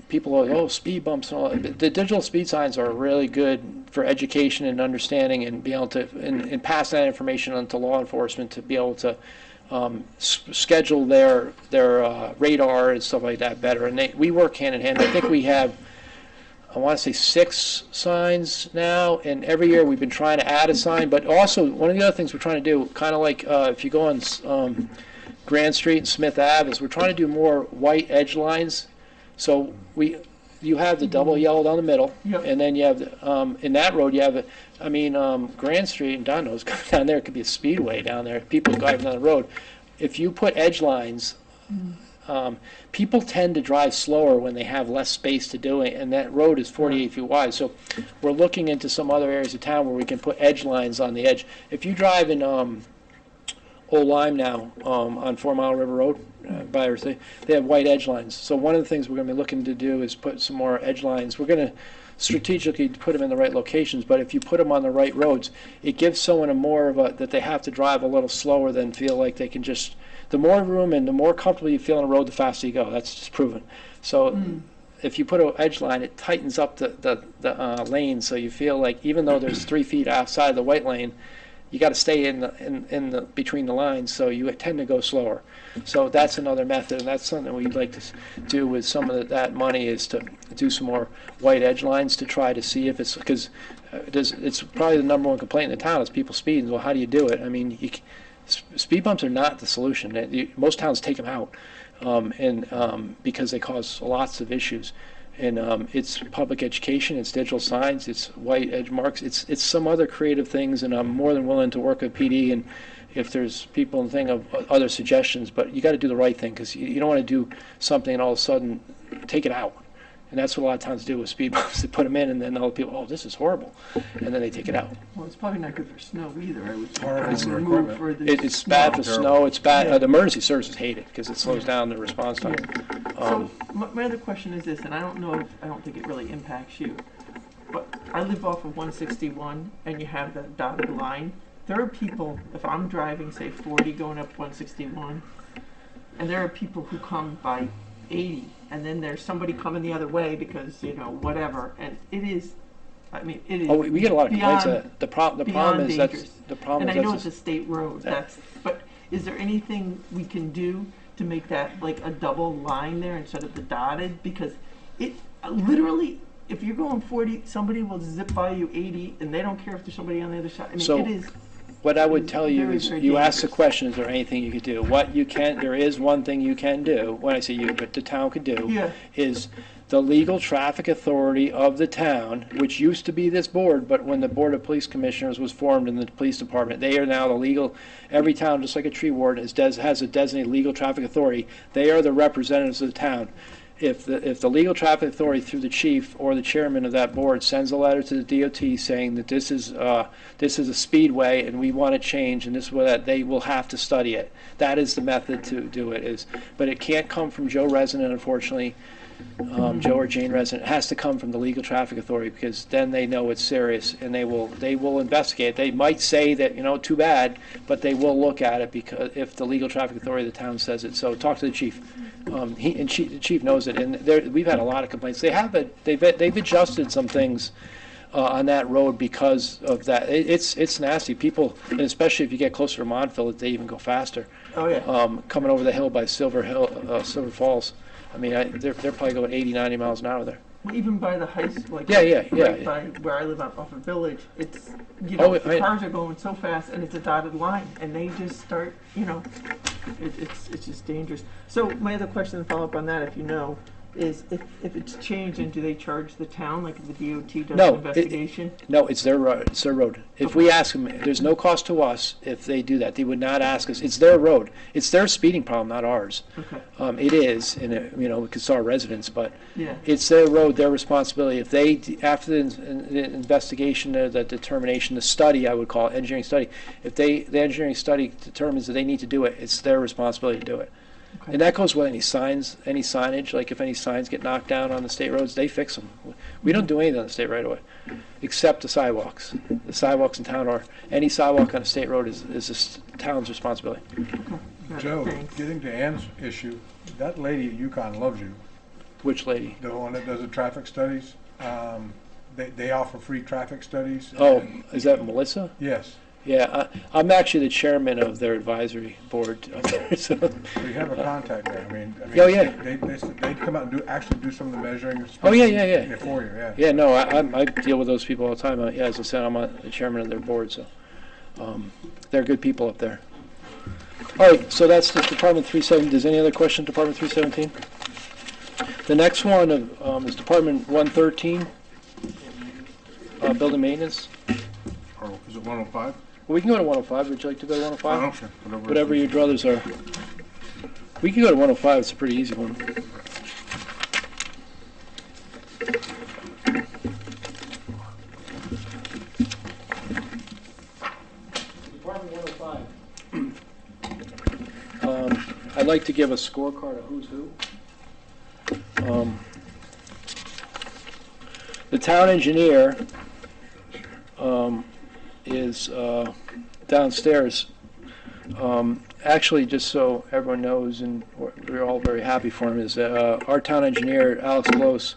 people are speed bumps and all. The digital speed signs are really good for education and understanding, and be able to and pass that information on to law enforcement to be able to schedule their radar and stuff like that better. And we work hand in hand. I think we have, I want to say 6 signs now, and every year we've been trying to add a sign. But also, one of the other things we're trying to do, kind of like if you go on Grand Street and Smith Ave, is we're trying to do more white edge lines. So you have the double yellow down the middle, Yep. and then you have in that road you have Grand Street, and Don knows, down there could be a speedway down there. People driving down the road. If you put edge lines, people tend to drive slower when they have less space to do it, and that road is 48 feet wide. So we're looking into some other areas of town where we can put edge lines on the edge. If you drive in Old Lyme now on 4 Mile River Road, by everything, they have white edge lines. So one of the things we're going to be looking to do is put some more edge lines. We're going to strategically put them in the right locations, but if you put them on the right roads, it gives someone that they have to drive a little slower than feel like they can just, the more room and the more comfortable you feel on the road, the faster you go. That's just proven. So if you put an edge line, it tightens up the lane, so you feel like even though there's 3 feet outside the white lane, you got to stay in the between the lines, so you tend to go slower. So that's another method, and that's something we'd like to do with some of that money, is to do some more white edge lines to try to see if it's, because it's probably the number one complaint in the town is people speeding. Well, how do you do it? I mean, speed bumps are not the solution. Most towns take them out, because they cause lots of issues. And it's public education, it's digital signs, it's white edge marks, it's some other creative things, and I'm more than willing to work with PD, and if there's people and think of other suggestions, but you got to do the right thing, because you don't want to do something and all of a sudden take it out. And that's what a lot of towns do with speed bumps. They put them in, and then all the people, this is horrible, and then they take it out. Well, it's probably not good for snow either, I would say. Horrible It's for removed equipment. for the It's bad for Terrible. snow, it's bad, Yeah. the emergency services hate it, because it slows down the response time. So my other question is this, and I don't think it really impacts you, but I live off of 161, and you have that dotted line. there are people, if I'm driving, say 40 going up 161, and there are people who come by 80, and then there's somebody coming the other way because, you know, whatever, and it is, I mean, it is Oh, we get a lot of complaints. beyond, The problem beyond is that's, dangerous. the problem And I is know that's, it's a state road, Yeah. but is there anything we can do to make that like a double line there instead of the dotted? Because it, literally, if you're going 40, somebody will zip by you 80, and they don't care if there's somebody on the other side. I mean, So- it is, what I would It's tell you very, is, very you asked the dangerous. question, is there anything you could do? What you can, there is one thing you can do, when I say you, but the town could do, yeah, is the legal traffic authority of the town, which used to be this board, but when the Board of Police Commissioners was formed in the police department, they are now the legal, every town, just like a tree warden, has a designated legal traffic authority. They are the representatives of the town. If the legal traffic authority through the chief or the chairman of that board sends a letter to the DOT saying that this is a speedway and we want to change and this is what that, they will have to study it. That is the method to do it. But it can't come from Joe Resident, unfortunately. Joe or Jane Resident. It has to come from the legal traffic authority, because then they know it's serious and they will investigate. They might say that, you know, too bad, but they will look at it because if the legal traffic authority of the town says it. So talk to the chief. The chief knows it, and we've had a lot of complaints. They've adjusted some things on that road because of that. It's nasty. People, and especially if you get closer to Montville, they even go faster. oh yeah. Coming over the hill by Silver Falls. I mean, they're probably going 80, 90 miles an hour there. Even by the high school, like Yeah. right by where I live off of Village, it's, you know, Oh, the I- cars are going so fast and it's a dotted line and they just start, you know, it's just dangerous. So my other question to follow up on that, if you know, is if it's changed, and do they charge the town, like if the DOT does No, an investigation? No, it's their road. It's their road. If we ask them, there's no cost to us if they do that. They would not ask us. It's their road. It's their speeding problem, not ours. Okay, It is, and you know, because it's our residents, but yeah, it's their road, their responsibility. If they, after the investigation, the determination, the study, I would call it, engineering study, if the engineering study determines that they need to do it, it's their responsibility to do it. okay. And that goes with any signage, like if any signs get knocked down on the state roads, they fix them. We don't do anything on the state right away, except the sidewalks. The sidewalks in town are, any sidewalk on a state road is the town's responsibility. Got it, Joe, thanks. getting to Ann's issue, that lady at UConn loves you, Which lady? the one that does the traffic studies. They offer free traffic studies. Oh, is that Melissa? Yes, Yeah, I'm actually the chairman of their advisory board up there, so. so you have a contact there. I mean, Oh, yeah. They'd come out and actually do some of the measuring. Oh, yeah. Before you, yeah. Yeah, no, I deal with those people all the time. Yeah, as I said, I'm the chairman of their board, so they're good people up there. All right, so that's the Department 317. Does any other question, Department 317? The next one is Department 113, building maintenance. Or is it 105? Well, we can go to 105. Would you like to go to 105? Okay, Whatever your druthers are. We can go to 105. It's a pretty easy one. Department 105. I'd like to give a scorecard of who's who. The town engineer is downstairs. Actually, just so everyone knows, and we're all very happy for him, is our town engineer, Alex Close,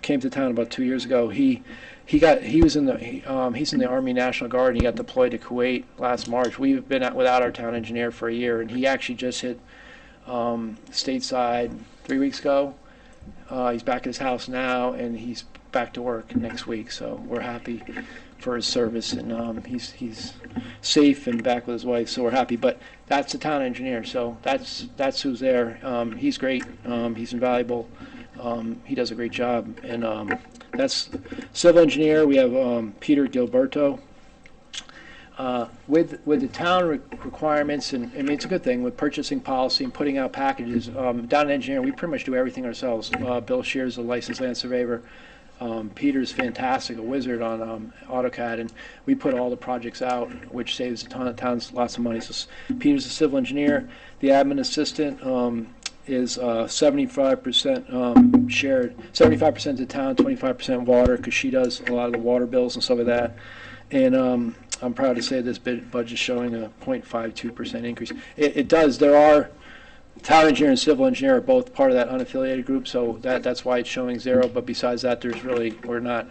came to town about 2 years ago. He's in the Army National Guard, and he got deployed to Kuwait last March. We've been without our town engineer for a year, and he actually just hit stateside 3 weeks ago. He's back at his house now, and he's back to work next week. So we're happy for his service, and he's safe and back with his wife. So we're happy. But that's the town engineer. So that's who's there. He's great. He's invaluable. He does a great job. And that's civil engineer. We have Peter Gilberto. With the town requirements, and I mean, it's a good thing with purchasing policy and putting out packages. Down in engineering, we pretty much do everything ourselves. Bill Shears, a licensed land surveyor. Peter's fantastic, a wizard on AutoCAD, and we put all the projects out, which saves the towns lots of money. So Peter's a civil engineer. The admin assistant is 75% shared, 75% the town, 25% water, because she does a lot of the water bills and stuff like that. And I'm proud to say this budget is showing a 0.52% increase. It does, there are, town engineer and civil engineer are both part of that unaffiliated group, so that's why it's showing 0, but besides that, there's really, we're not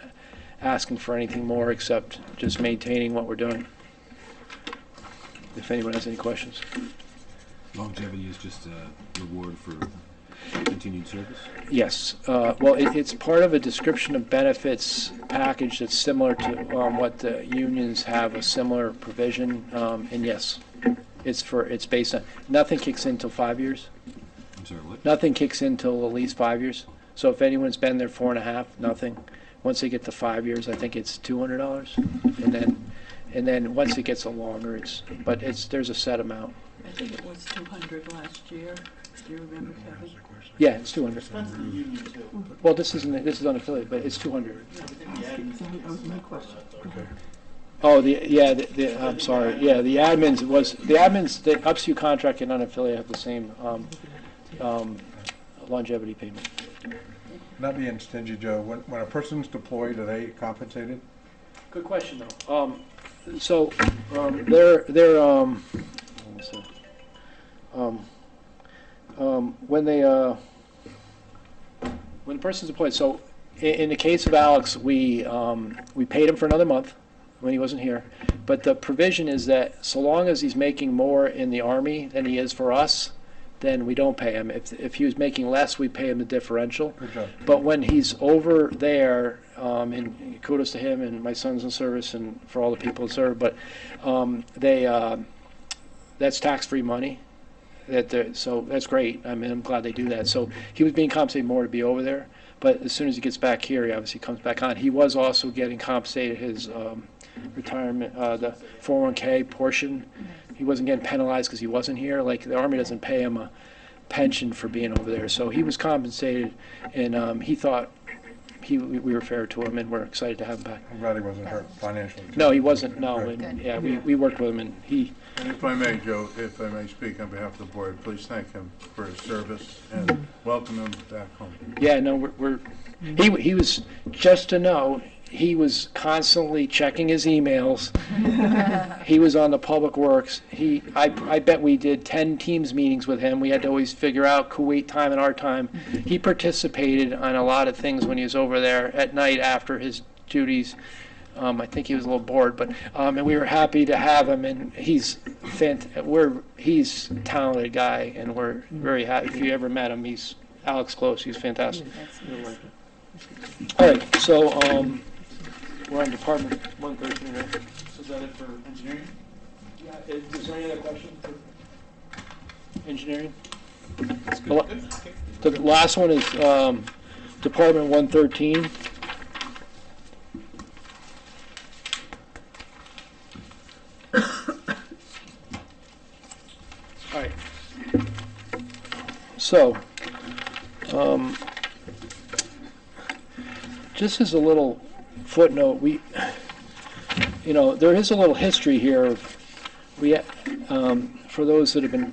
asking for anything more except just maintaining what we're doing. If anyone has any questions. Longevity is just a reward for continued service? Yes. Well, it's part of a description of benefits package that's similar to what the unions have, a similar provision. And yes, it's based on, nothing kicks in until 5 years. I'm sorry, what? Nothing kicks in until at least 5 years. So if anyone's been there 4.5, nothing. Once they get to 5 years, I think it's $200. And then once it gets a longer, there's a set amount. I think it was 200 last year. Do you remember, Kevin? Yeah, it's 200. Well, this is unaffiliated, but it's 200. That was my question. Oh, I'm sorry. Yeah, the admins, the UPSU contract and unaffiliated have the same longevity payment. Not being stingy, Joe, when a person's deployed, are they compensated? Good question, though. So, they're let me see. When the person's deployed, so in the case of Alex, we paid him for another month when he wasn't here, but the provision is that so long as he's making more in the Army than he is for us, then we don't pay him. If he was making less, we pay him the differential. Good job. But when he's over there, and kudos to him and my son's in service and for all the people in service, but that's tax-free money. So that's great. I mean, I'm glad they do that. So he was being compensated more to be over there, but as soon as he gets back here, he obviously comes back on. He was also getting compensated his retirement, the 401k portion. He wasn't getting penalized because he wasn't here. Like the Army doesn't pay him a pension for being over there, so he was compensated, and he thought we were fair to him, and we're excited to have him back. I'm glad he wasn't hurt financially. too. No, he wasn't. No, Good. and, yeah, we worked with him, and he. And if I may, Joe, if I may speak on behalf of the board, please thank him for his service and welcome him back home. Yeah, no, he was, just to know, he was constantly checking his emails. He was on the Public Works. I bet we did 10 Teams meetings with him. We had to always figure out Kuwait time and our time. He participated on a lot of things when he was over there at night after his duties. I think he was a little bored, but and we were happy to have him. And he's he's a talented guy, and we're very happy. If you ever met him, he's Alex Close. He's fantastic. All right, so we're on Department 113, right? Is that it for engineering? Yeah. Is there any other question for engineering? That's good. The last one is Department 113. All right. So, just as a little footnote, there is a little history here of, for those that have been,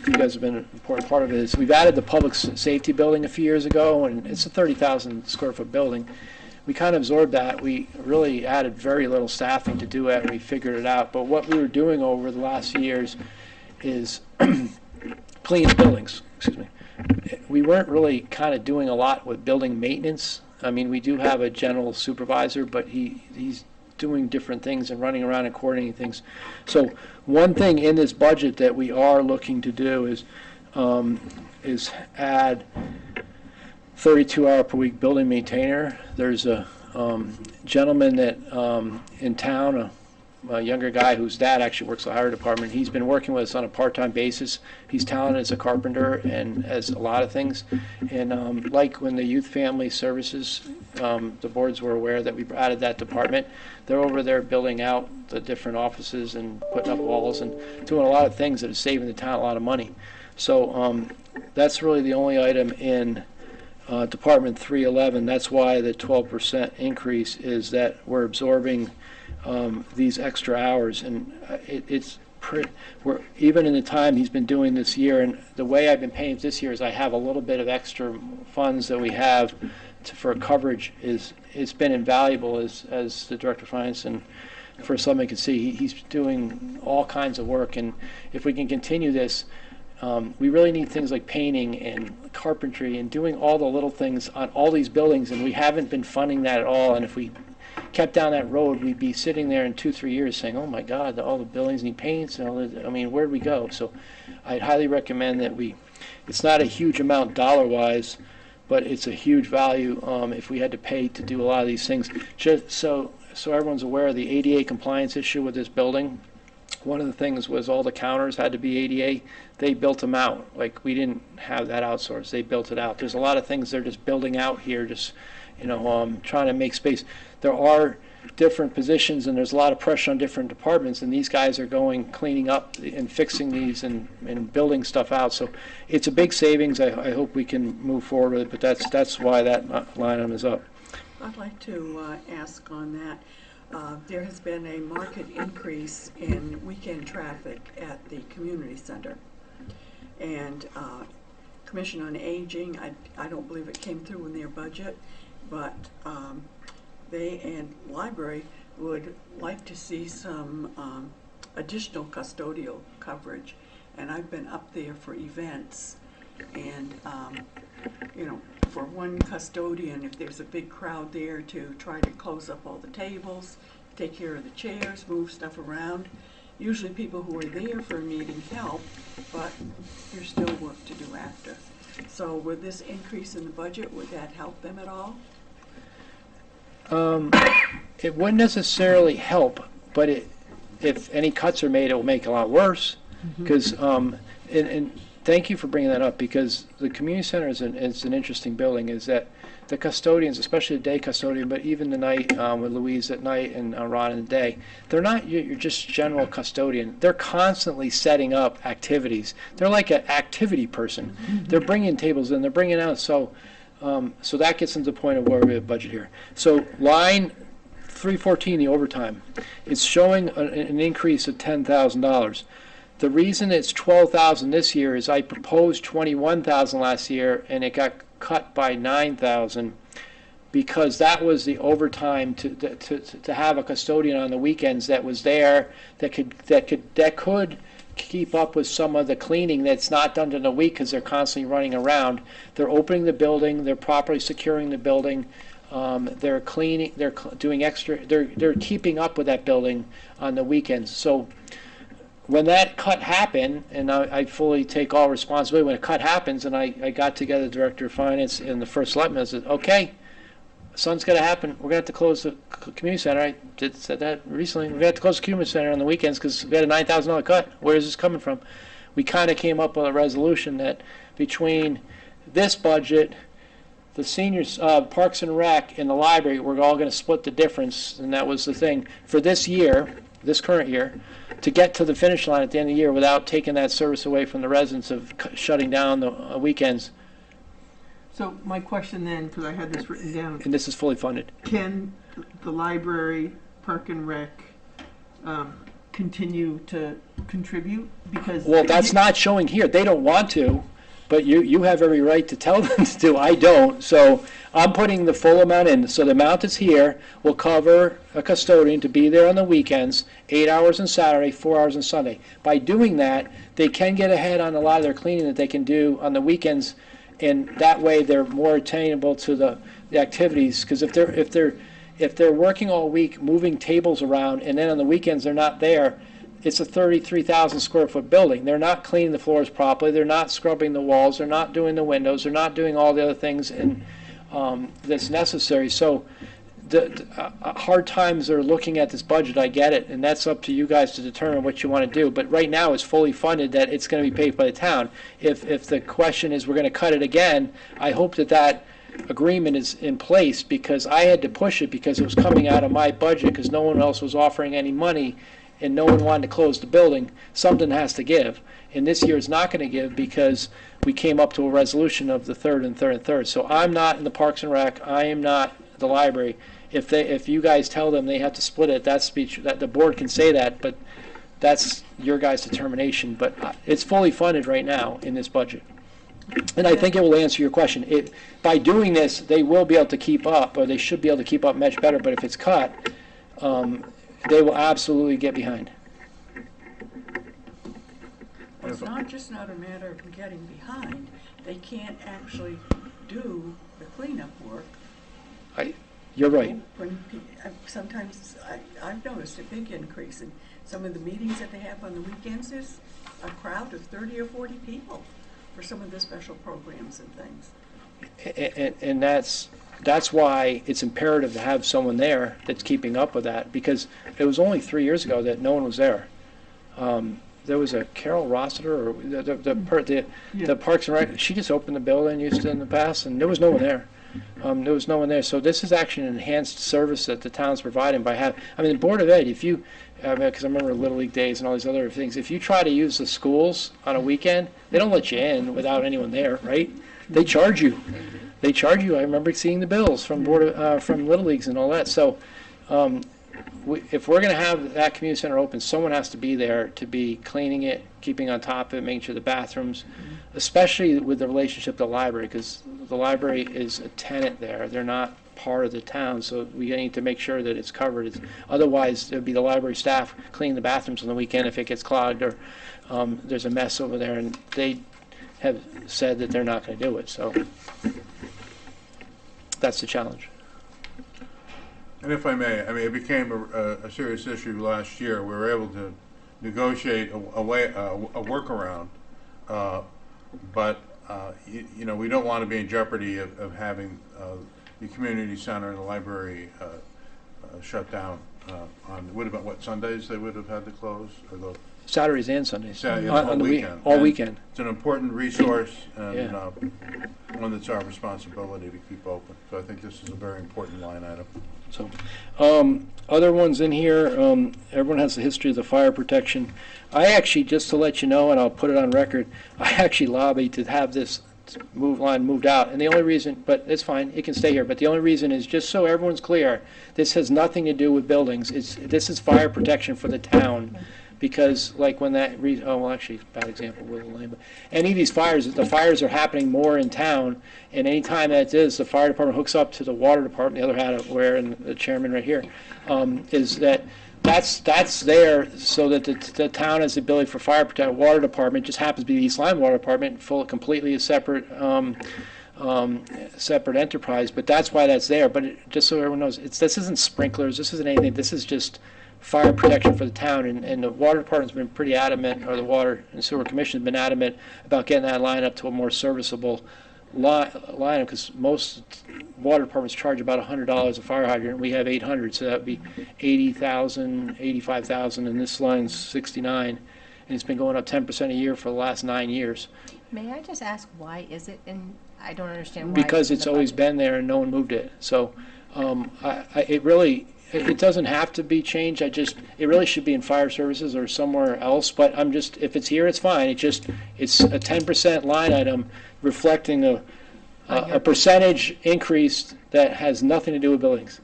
you guys have been an important part of it, is we've added the public safety building a few years ago, and it's a 30,000 square foot building. We kind of absorbed that. We really added very little staffing to do it, and we figured it out. But what we were doing over the last few years is clean buildings, excuse me. We weren't really kind of doing a lot with building maintenance. I mean, we do have a general supervisor, but he's doing different things and running around and coordinating things. So one thing in this budget that we are looking to do is add 32-hour per week building maintainer. There's a gentleman that in town, a younger guy whose dad actually works at the highway department. He's been working with us on a part-time basis. He's talented as a carpenter and as a lot of things. And like when the youth family services, the boards were aware that we added that department. They're over there building out the different offices and putting up walls and doing a lot of things that are saving the town a lot of money. So that's really the only item in Department 311. That's why the 12% increase is that we're absorbing these extra hours, and we're even in the time he's been doing this year, and the way I've been paying this year is I have a little bit of extra funds that we have for coverage it's been invaluable, as the Director of Finance and First Selectman can see. He's doing all kinds of work, and if we can continue this, we really need things like painting and carpentry and doing all the little things on all these buildings, and we haven't been funding that at all. And if we kept down that road, we'd be sitting there in 2-3 years saying, oh my God, all the buildings need paints, and all that. I mean, where'd we go? So I'd highly recommend that it's not a huge amount dollar-wise, but it's a huge value if we had to pay to do a lot of these things. Just so everyone's aware of the ADA compliance issue with this building. One of the things was all the counters had to be ADA. They built them out. Like, we didn't have that outsourced. They built it out. There's a lot of things they're just building out here, just, trying to make space. There are different positions, and there's a lot of pressure on different departments, and these guys are cleaning up and fixing these and building stuff out. So it's a big savings. I hope we can move forward with it, but that's why that line item is up. I'd like to ask on that. There has been a marked increase in weekend traffic at the community center. And Commission on Aging, I don't believe it came through in their budget, but they and library would like to see some additional custodial coverage. And I've been up there for events, and for one custodian, if there's a big crowd there, to try to close up all the tables, take care of the chairs, move stuff around. Usually people who are there for a meeting help, but there's still work to do after. So with this increase in the budget, would that help them at all? It wouldn't necessarily help, but if any cuts are made, it will make it a lot worse. Because and thank you for bringing that up, because the community center is an interesting building. Is that the custodians, especially the day custodian, but even the night with Louise at night and Ron in the day, they're not you're just general custodian. They're constantly setting up activities. They're like an activity person. They're bringing tables in, they're bringing out. So that gets into the point of where we have budget here. So line 314, the overtime, it's showing an increase of $10,000. The reason it's $12,000 this year is I proposed $21,000 last year, and it got cut by $9,000 because that was the overtime to have a custodian on the weekends that was there that could keep up with some of the cleaning that's not done during the week because they're constantly running around. They're opening the building, they're properly securing the building, they're cleaning, they're doing extra, they're keeping up with that building on the weekends. So when that cut happened, and I fully take all responsibility, when a cut happens, and I got together the Director of Finance and the First Selectman, I said, okay, something's going to happen. We're going to have to close the community center. I said that recently. We're going to have to close the community center on the weekends because we had a $9,000 cut. Where is this coming from? We kind of came up with a resolution that between this budget, the seniors, Parks and Rec, and the library, we're all going to split the difference, and that was the thing. For this year, this current year, to get to the finish line at the end of the year without taking that service away from the residents of shutting down the weekends. So my question then, because I had this written down, And this is fully funded. can the library, Park and Rec, continue to contribute? Because Well, that's not showing here. They don't want to, but you have every right to tell them to do. I don't. So I'm putting the full amount in. So the amount that's here will cover a custodian to be there on the weekends, 8 hours on Saturday, 4 hours on Sunday. By doing that, they can get ahead on a lot of their cleaning that they can do on the weekends, and that way they're more attainable to the activities. Because if they're working all week, moving tables around, and then on the weekends they're not there, it's a 33,000 square foot building. They're not cleaning the floors properly. They're not scrubbing the walls. They're not doing the windows. They're not doing all the other things that's necessary. So the hard times are looking at this budget. I get it, and that's up to you guys to determine what you want to do. But right now it's fully funded that it's going to be paid by the town. If the question is we're going to cut it again, I hope that agreement is in place, because I had to push it because it was coming out of my budget because no one else was offering any money and no one wanted to close the building. Something has to give. And this year is not going to give because we came up to a resolution of the third and third and third. So I'm not in the Parks and Rec. I am not the library. If you guys tell them they have to split it, that the board can say that, but that's your guys' determination. But it's fully funded right now in this budget. And I think it will answer your question. By doing this, they will be able to keep up, or they should be able to keep up much better, but if it's cut, they will absolutely get behind. It's not a matter of getting behind. They can't actually do the cleanup work. You're right. Sometimes I've noticed a big increase in some of the meetings that they have on the weekends. There's a crowd of 30 or 40 people for some of the special programs and things. And that's why it's imperative to have someone there that's keeping up with that, because it was only 3 years ago that no one was there. There was a Carol Rossiter, or the Parks and Rec, she just opened the building, used to in the past, and there was no one there. There was no one there. So this is actually an enhanced service that the town's providing by having, the Board of Ed, if you, because I remember Little League Days and all these other things, if you try to use the schools on a weekend, they don't let you in without anyone there, right? They charge you. They charge you. I remember seeing the bills from from Little Leagues and all that. So if we're going to have that community center open, someone has to be there to be cleaning it, keeping on top of it, making sure the bathrooms, especially with the relationship to the library, because the library is a tenant there. They're not part of the town, so we need to make sure that it's covered. Otherwise, it would be the library staff cleaning the bathrooms on the weekend if it gets clogged or there's a mess over there, and they have said that they're not going to do it. So that's the challenge. And if I may, it became a serious issue last year. We were able to negotiate a workaround, but we don't want to be in jeopardy of having the community center and the library shut down on, it would have been, what, Sundays they would have had to close? Or the Saturdays and Sundays. Saturday, On the weekend. all And weekend. It's an important resource and Yeah. one that's our responsibility to keep open. So I think this is a very important line item. So, other ones in here, everyone has the history of the fire protection. I actually, just to let you know, and I'll put it on record, I actually lobbied to have this line moved out, and the only reason, but it's fine, it can stay here, but the only reason is, just so everyone's clear, this has nothing to do with buildings. This is fire protection for the town. Because like when actually, bad example, Willow Lane, but any of these fires, the fires are happening more in town, and any time that is, the fire department hooks up to the water department, the other hat I wear, and the chairman right here, is that's there so that the town has the ability for fire protection. Water department just happens to be the East Lyme Water Department, completely a separate separate enterprise, but that's why that's there. But just so everyone knows, this isn't sprinklers, this isn't anything, this is just fire protection for the town, and the water department's been pretty adamant, or the water and sewer commission has been adamant about getting that line up to a more serviceable line, because most water departments charge about $100 a fire hydrant, and we have 800, so that would be 80,000, 85,000, and this line's 69, and it's been going up 10% a year for the last 9 years. May I just ask, why is it in, I don't understand why. Because it's always been there and no one moved it. So it doesn't have to be changed. It really should be in fire services or somewhere else, but if it's here, it's fine. It's a 10% line item reflecting a percentage increase that has nothing to do with buildings.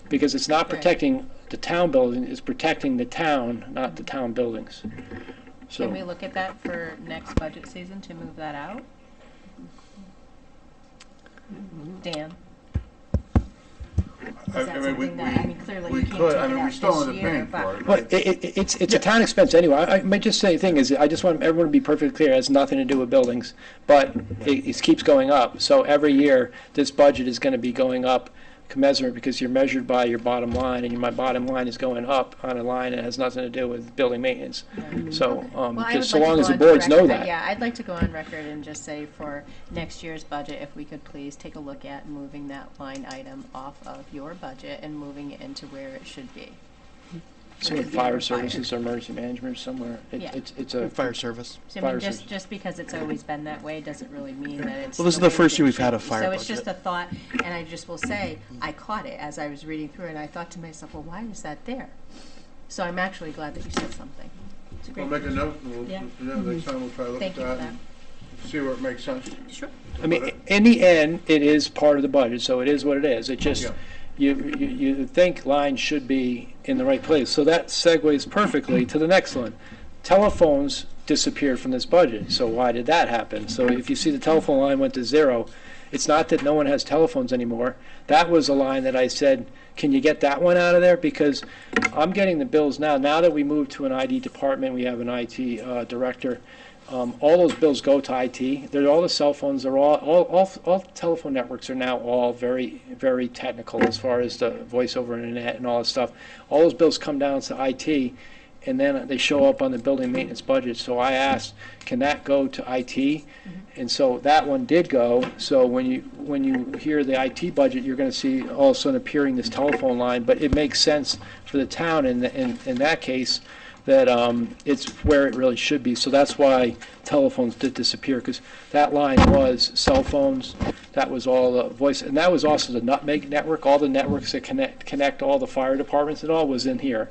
Because it's not protecting the town building, it's protecting the town, not the town buildings. So, Can we look at that for next budget season to move that out? Dan? Is that something that, clearly you can't take it out we still this end up year, paying but. for it. but it's a town expense anyway. I might just say the thing is, I just want everyone to be perfectly clear, it has nothing to do with buildings, but it keeps going up. So every year, this budget is going to be going up commensurate, because you're measured by your bottom line, and my bottom line is going up on a line that has nothing to do with building maintenance. So Well, I just would so like to long go as the on to boards know record that. Yeah, I'd like to go on record and just say for next year's budget, if we could please take a look at moving that line item off of your budget and moving it into where it should be. So with fire services or emergency management or somewhere, Yeah. it's a Fire service. So Fire just service. because it's always been that way doesn't really mean that it's. Well, this is way the first it year we've should had a be. fire So it's budget. just a thought, and I just will say, I caught it as I was reading through it, and I thought to myself, well, why is that there? So I'm actually glad that you said something. It's a We'll great. make a note, and Yeah. next time we'll try to look at Thank you for that and see where it makes sense. Sure. I mean, in the end, it is part of the budget, so it is what it is. It just, Yeah. you think lines should be in the right place. So that segues perfectly to the next one. Telephones disappeared from this budget. So why did that happen? So if you see the telephone line went to zero, it's not that no one has telephones anymore. That was a line that I said, can you get that one out of there? Because I'm getting the bills now. Now that we moved to an ID department, we have an IT director. All those bills go to IT. They're all the cell phones. They're all telephone networks are now all very, very technical as far as the voice over internet and all that stuff. All those bills come down to IT, and then they show up on the building maintenance budget. So I asked, can that go to IT? And so that one did go. So when you hear the IT budget, you're going to see all of a sudden appearing this telephone line. But it makes sense for the town in that case that it's where it really should be. So that's why telephones did disappear, because that line was cell phones. That was all the voice, and that was also the Nutmeg network. All the networks that connect all the fire departments and all was in here.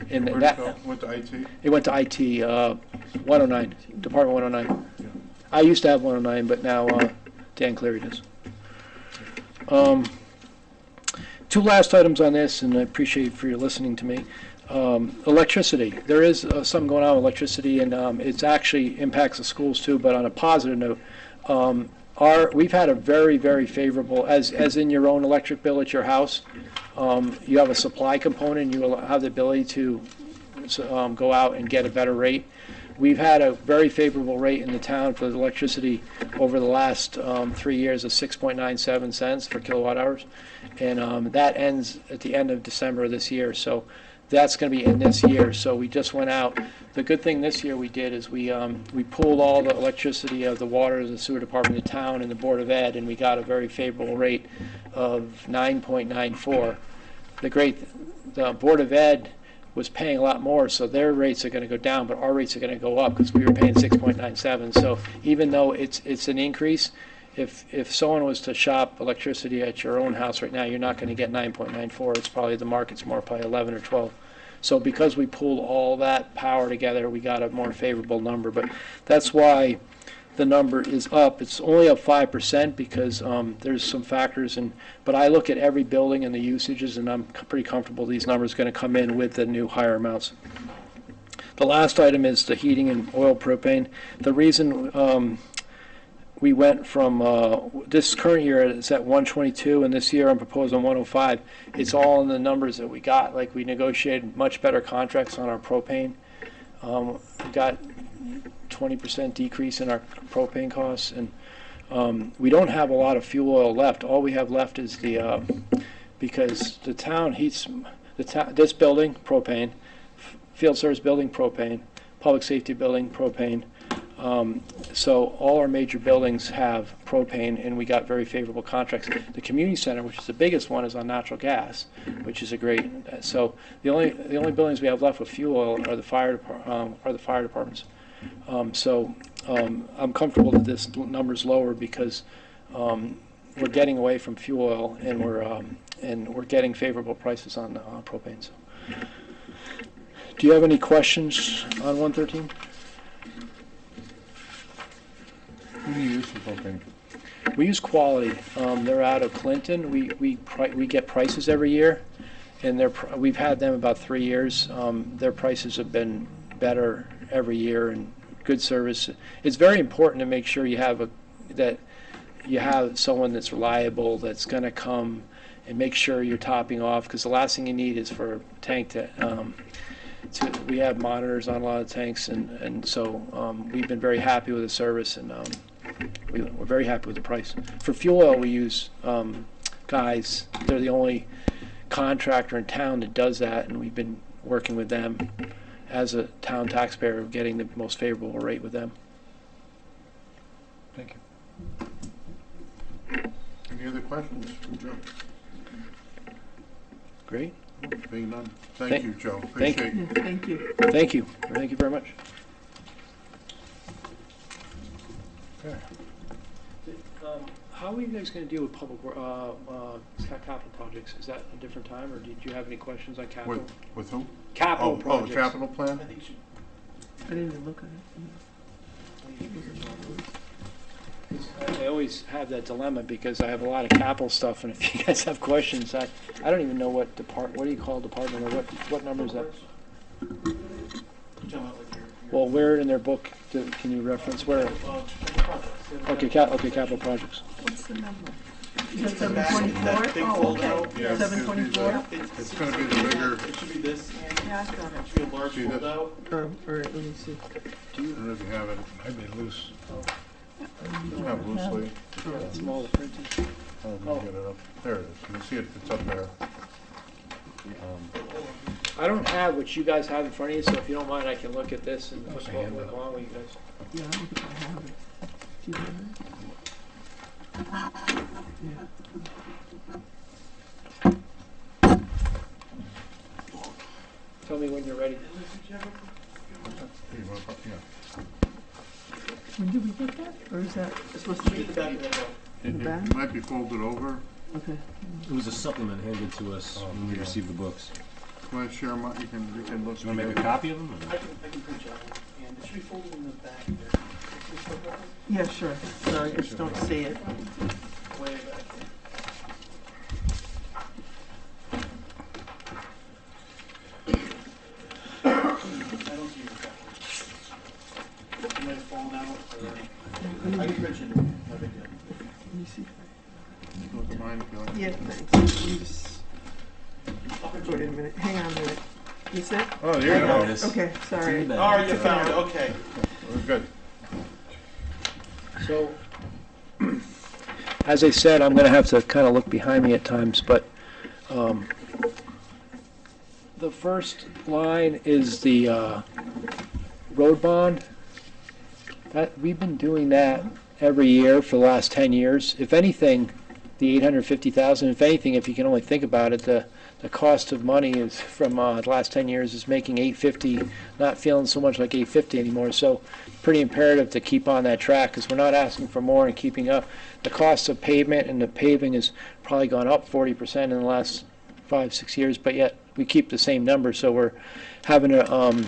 And Where'd that it go? Went to IT? it went to IT 109, Department 109. I used to have 109, but now Dan Cleary does. Two last items on this, and I appreciate for your listening to me. Electricity. There is something going on with electricity, and it actually impacts the schools too. But on a positive note, we've had a very, very favorable, as in your own electric bill at your house. You have a supply component. You will have the ability to go out and get a better rate. We've had a very favorable rate in the town for the electricity over the last 3 years of 6.97 cents per kilowatt hours, and that ends at the end of December of this year. So that's going to be in this year. So we just went out. The good thing this year we did is we pooled all the electricity of the water, the sewer department, the town, and the Board of Ed, and we got a very favorable rate of 9.94. The Board of Ed was paying a lot more, so their rates are going to go down, but our rates are going to go up because we were paying 6.97. So even though it's an increase, if someone was to shop electricity at your own house right now, you're not going to get 9.94. It's probably the market's more probably 11 or 12. So because we pulled all that power together, we got a more favorable number. But that's why the number is up. It's only up 5% because there's some factors. But I look at every building and the usages, and I'm pretty comfortable these numbers are going to come in with the new higher amounts. The last item is the heating and oil propane. The reason we went from this current year it's at 122, and this year I'm proposing 105. It's all in the numbers that we got. Like we negotiated much better contracts on our propane. We got 20% decrease in our propane costs, and we don't have a lot of fuel oil left. All we have left is the because the town heats this building propane, field service building propane, public safety building propane. So all our major buildings have propane, and we got very favorable contracts. The community center, which is the biggest one, is on natural gas, which is a great. So the only buildings we have left with fuel oil are the fire departments. I'm comfortable that this number's lower because we're getting away from fuel oil, and we're getting favorable prices on propane. So, do you have any questions on 113? Who do you use for propane? We use Quality. They're out of Clinton. We get prices every year, and we've had them about 3 years. Their prices have been better every year and good service. It's very important to make sure you have someone that's reliable, that's going to come and make sure you're topping off, because the last thing you need is for a tank to we have monitors on a lot of tanks, and so we've been very happy with the service, and we're very happy with the price. For fuel oil, we use Guys. They're the only contractor in town that does that, and we've been working with them as a town taxpayer, getting the most favorable rate with them. Thank you. Any other questions from Joe? Great. Being none, thank you, Joe. Thank Appreciate you. it. Yeah, thank you. Thank you. Thank you very much. Okay. How are you guys going to deal with public capital projects? Is that a different time, or did you have any questions on capital? With who? Capital Oh, the projects. capital plan? I didn't even look at it. I always have that dilemma because I have a lot of capital stuff, and if you guys have questions, I don't even know what do you call department, or what number is that? Well, where in their book, can you reference where? Okay, capital projects. What's the number? Is that 724? Oh, okay. Yeah, 724? It's gonna be the bigger, It should be this, Yeah, I got it. should be a large See this? foldout. All right, let me see. I don't know if you have it, Might be loose. you have loosely. Small printing. Oh, let me get it up. There it is. You can see it, it's up there. I don't have what you guys have in front of you, so if you don't mind, I can look at this and Must follow have handed along with you guys. Yeah, I don't think I have it. Do you have it? Yeah. Tell me when you're ready. Here, you wanna put- yeah. When did we get that? Or is that supposed to be? Should be the back of the book. It back? it might be folded over. Okay. It was a supplement handed to us when we received the books. Want to share them? You can look. Do you want to make a copy of them? or- I can print you out one, and it should be folded in the back there. Yeah, sure. Sorry, I just don't see it. Way back. I don't see your copy. It might have fallen out, or I can print you, no big deal. Let me see. Look at mine if you like. Yeah, thanks. Let me just, I'll print wait you. a minute. Hang on a minute. You said? Oh, there you There it go. is. Okay, It's in sorry. the bag. Oh, you found it, okay. We're good. So, as I said, I'm gonna have to kind of look behind me at times, but, the first line is the, road bond. That, we've been doing that every year for the last 10 years. If anything, the 850,000, if anything, if you can only think about it, the cost of money is from, the last 10 years is making 850, not feeling so much like 850 anymore. So pretty imperative to keep on that track, because we're not asking for more and keeping up. The cost of pavement and the paving has probably gone up 40% in the last 5-6 years, but yet we keep the same number, so we're having to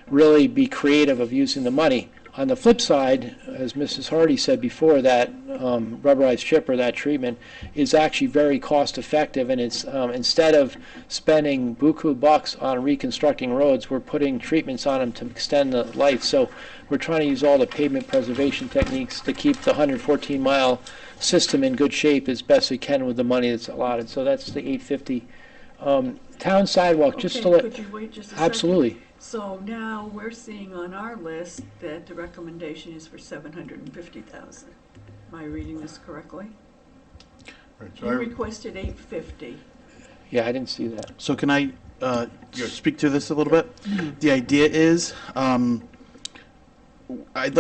really be creative of using the money. On the flip side, as Mrs. Hardy said before, that rubberized chipper, that treatment, is actually very cost effective, and it's instead of spending buku bucks on reconstructing roads, we're putting treatments on them to extend the life. So we're trying to use all the pavement preservation techniques to keep the 114-mile system in good shape as best we can with the money that's allotted. So that's the 850. Town sidewalk, just to Okay, let, could you wait just a second? absolutely. So now we're seeing on our list that the recommendation is for 750,000. Am I reading this correctly? Right, You requested 850. Yeah, I didn't see that. So can I Yes. speak to this a little bit? The idea is,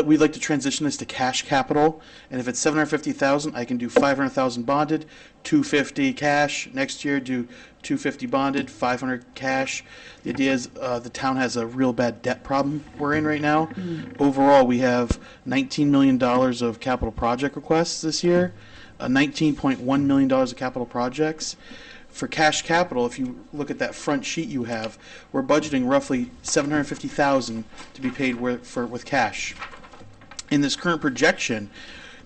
we'd like to transition this to cash capital, and if it's 750,000, I can do 500,000 bonded, 250 cash. Next year, do 250 bonded, 500 cash. The idea is the town has a real bad debt problem we're in right now. Overall, we have $19 million of capital project requests this year, $19.1 million of capital projects. For cash capital, if you look at that front sheet you have, we're budgeting roughly $750,000 to be paid with cash. In this current projection,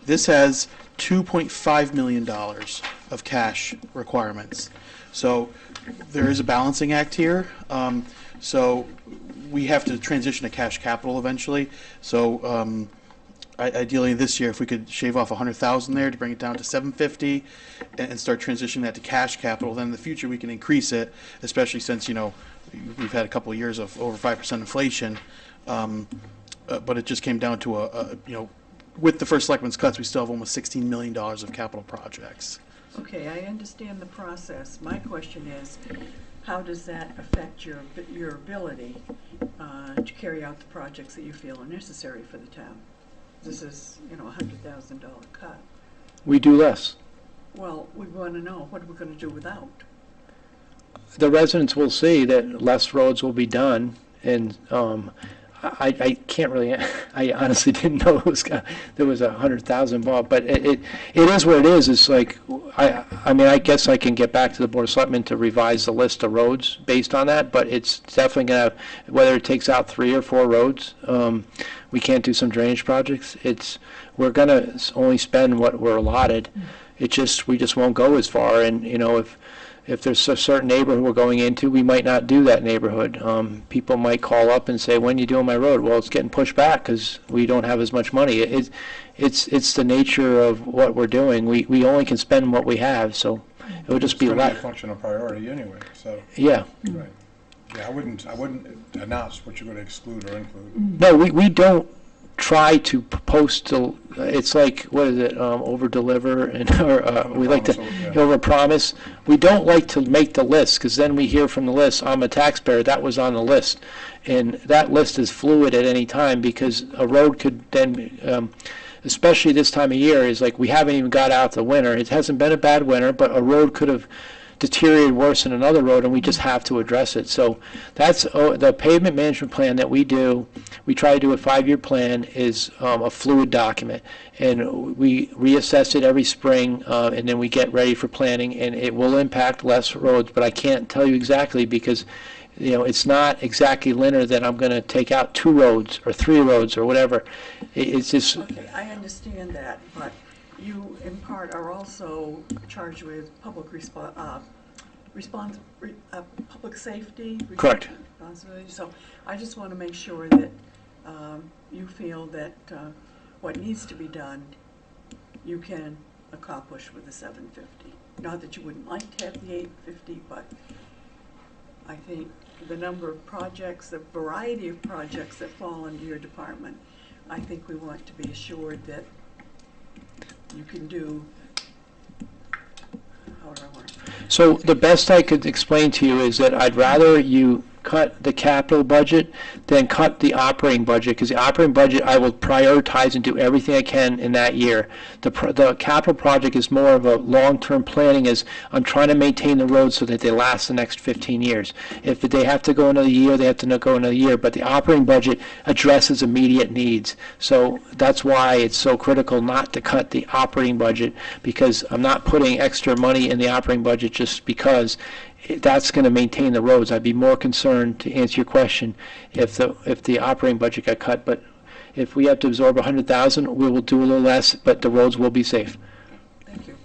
this has $2.5 million of cash requirements. So there is a balancing act here. So we have to transition to cash capital eventually. So ideally this year, if we could shave off 100,000 there to bring it down to 750 and start transitioning that to cash capital, then in the future we can increase it, especially since, you know, we've had a couple of years of over 5% inflation. But it just came down to you know, with the first selectmen's cuts, we still have almost $16 million of capital projects. Okay, I understand the process. My question is, how does that affect your ability to carry out the projects that you feel are necessary for the town? This is, you know, a $100,000 cut. We do less. Well, we want to know, what are we going to do without? The residents will see that less roads will be done, and I can't really, I honestly didn't know there was 100,000 involved, but it is what it is. It's like, I mean, I guess I can get back to the Board of Selectmen to revise the list of roads based on that, but it's definitely going to, whether it takes out 3 or 4 roads, we can't do some drainage projects. We're going to only spend what we're allotted. We just won't go as far, and, you know, if there's a certain neighborhood we're going into, we might not do that neighborhood. People might call up and say, when are you doing my road? Well, it's getting pushed back because we don't have as much money. It's the nature of what we're doing. We only can spend what we have, so it would just It's be gonna be a less. function of priority anyway, so, Yeah. right. Yeah, I wouldn't announce what you're gonna exclude or include. No, we don't try to post to, it's like, what is it, over deliver and, or, we like to Overpromise, yeah. over promise. We don't like to make the list, because then we hear from the list, I'm a taxpayer, that was on the list. And that list is fluid at any time, because a road could then, especially this time of year, is like, we haven't even got out the winter. It hasn't been a bad winter, but a road could have deteriorated worse than another road, and we just have to address it. So that's the pavement management plan that we do. We try to do a 5-year plan, is a fluid document, and we reassess it every spring, and then we get ready for planning, and it will impact less roads, but I can't tell you exactly, because it's not exactly linear that I'm going to take out 2 roads or 3 roads or whatever. It's just, Okay, I understand that, but you in part are also charged with public public safety. Correct. Responsibility. So I just want to make sure that you feel that what needs to be done, you can accomplish with the 750. Not that you wouldn't like to have the 850, but I think the number of projects, the variety of projects that fall under your department, I think we want to be assured that you can do, how do I want to? so the best I could explain to you is that I'd rather you cut the capital budget than cut the operating budget, because the operating budget I will prioritize and do everything I can in that year. The capital project is more of a long-term planning, as I'm trying to maintain the roads so that they last the next 15 years. If they have to go another year, they have to go another year, but the operating budget addresses immediate needs. So that's why it's so critical not to cut the operating budget, because I'm not putting extra money in the operating budget just because that's going to maintain the roads. I'd be more concerned, to answer your question, if the operating budget got cut. But if we have to absorb 100,000, we will do a little less, but the roads will be safe. Thank you.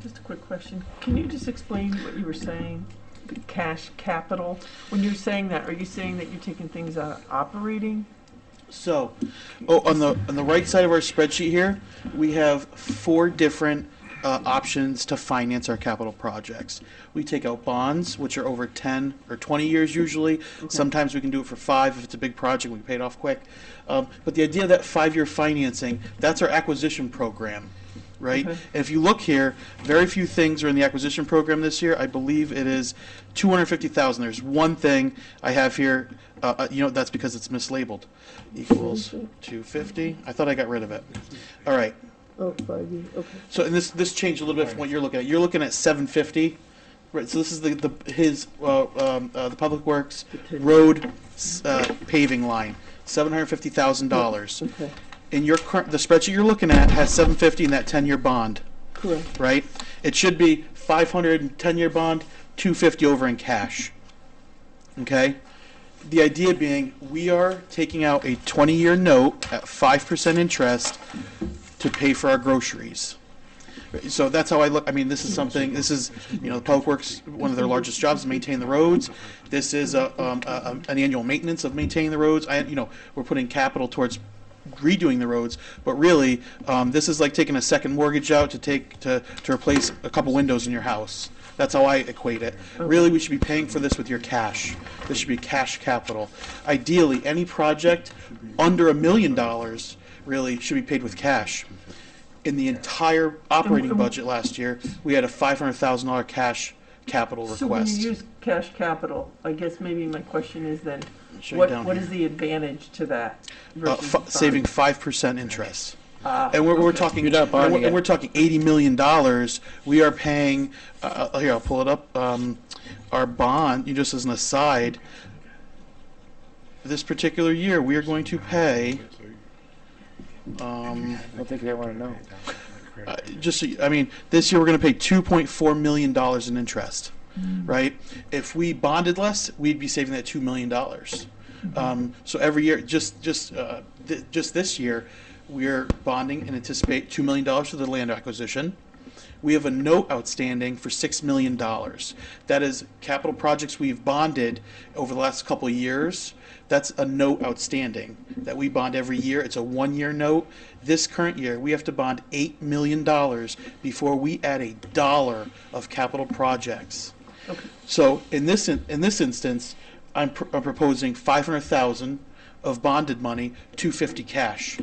Just a quick question. Can you just explain what you were saying, the cash capital? When you're saying that, are you saying that you're taking things out of operating? So, on the right side of our spreadsheet here, we have 4 different options to finance our capital projects. We take out bonds, which are over 10 or 20 years usually. Okay. Sometimes we can do it for 5 if it's a big project, we can pay it off quick. But the idea of that 5-year financing, that's our acquisition program, right? Okay. And if you look here, very few things are in the acquisition program this year. I believe it is $250,000. There's one thing I have here, that's because it's mislabeled. Equals 250. I thought I got rid of it. All right. Oh, 5 years, okay. So, and this changed a little bit from what you're looking at. You're looking at 750, right? So this is the Public Works road paving line, $750,000. Okay, In your the spreadsheet you're looking at has 750 in that 10-year bond, correct. right? It should be 500 in 10-year bond, 250 over in cash. Okay. The idea being, we are taking out a 20-year note at 5% interest to pay for our groceries. So that's how I look. I mean, this is something, the Public Works, one of their largest jobs is maintain the roads. This is an annual maintenance of maintaining the roads. We're putting capital towards redoing the roads, but really, this is like taking a second mortgage out to replace a couple windows in your house. That's how I equate it. Really, we should be paying for this with your cash. This should be cash capital. Ideally, any project under $1 million really should be paid with cash. In the entire operating budget last year, we had a $500,000 cash capital request. So when you use cash capital, I guess maybe my question is then, Show you what down is the advantage to that versus saving 5% interest. and we're talking, You're not bonding and it. we're talking $80 million. We are paying. Here, I'll pull it up. Our bond. Just as an aside, this particular year, we are going to pay. I don't think they want to know. This year we're going to pay $2.4 million in interest, right? If we bonded less, we'd be saving that $2 million. So every year, just this year, we're bonding and anticipate $2 million for the land acquisition. we have a note outstanding for $6 million. That is capital projects we've bonded over the last couple of years. That's a note outstanding that we bond every year. It's a 1-year note. This current year, we have to bond $8 million before we add a dollar of capital projects. Okay. So in this instance, I'm proposing 500,000 of bonded money, 250 cash.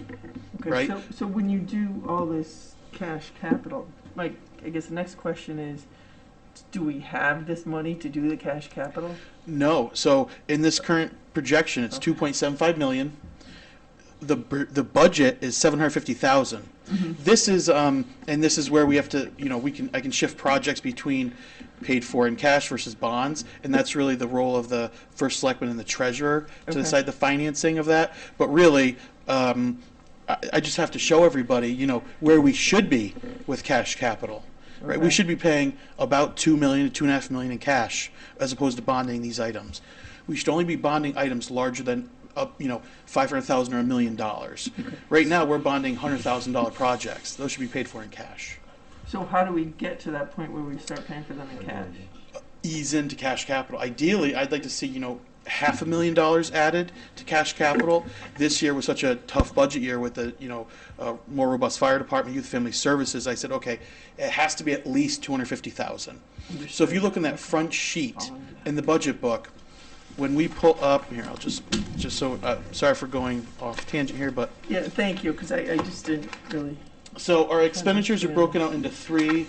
Okay, Right. so when you do all this cash capital, like, I guess the next question is, do we have this money to do the cash capital? No. So in this current projection, it's 2.75 million. The budget is 750,000. This is and this is where we have to, I can shift projects between paid for in cash versus bonds, and that's really the role of the first selectman and the treasurer to Okay. decide the financing of that. But really, I just have to show everybody, where we should be with cash capital. Right, we Okay. should be paying about $2 million to $2.5 million in cash, as opposed to bonding these items. We should only be bonding items larger than, $500,000 or $1 million. Right now, we're bonding $100,000 projects. Those should be paid for in cash. So how do we get to that point where we start paying for them in cash? Ease into cash capital. Ideally, I'd like to see, $500,000 added to cash capital. This year was such a tough budget year with the, more robust fire department, youth family services. I said, okay, it has to be at least 250,000. So if you look in that front sheet in the budget book, when we pull up here, I'll just so sorry for going off tangent here, but Yeah, thank you, because I just didn't really. so our expenditures are broken out into three.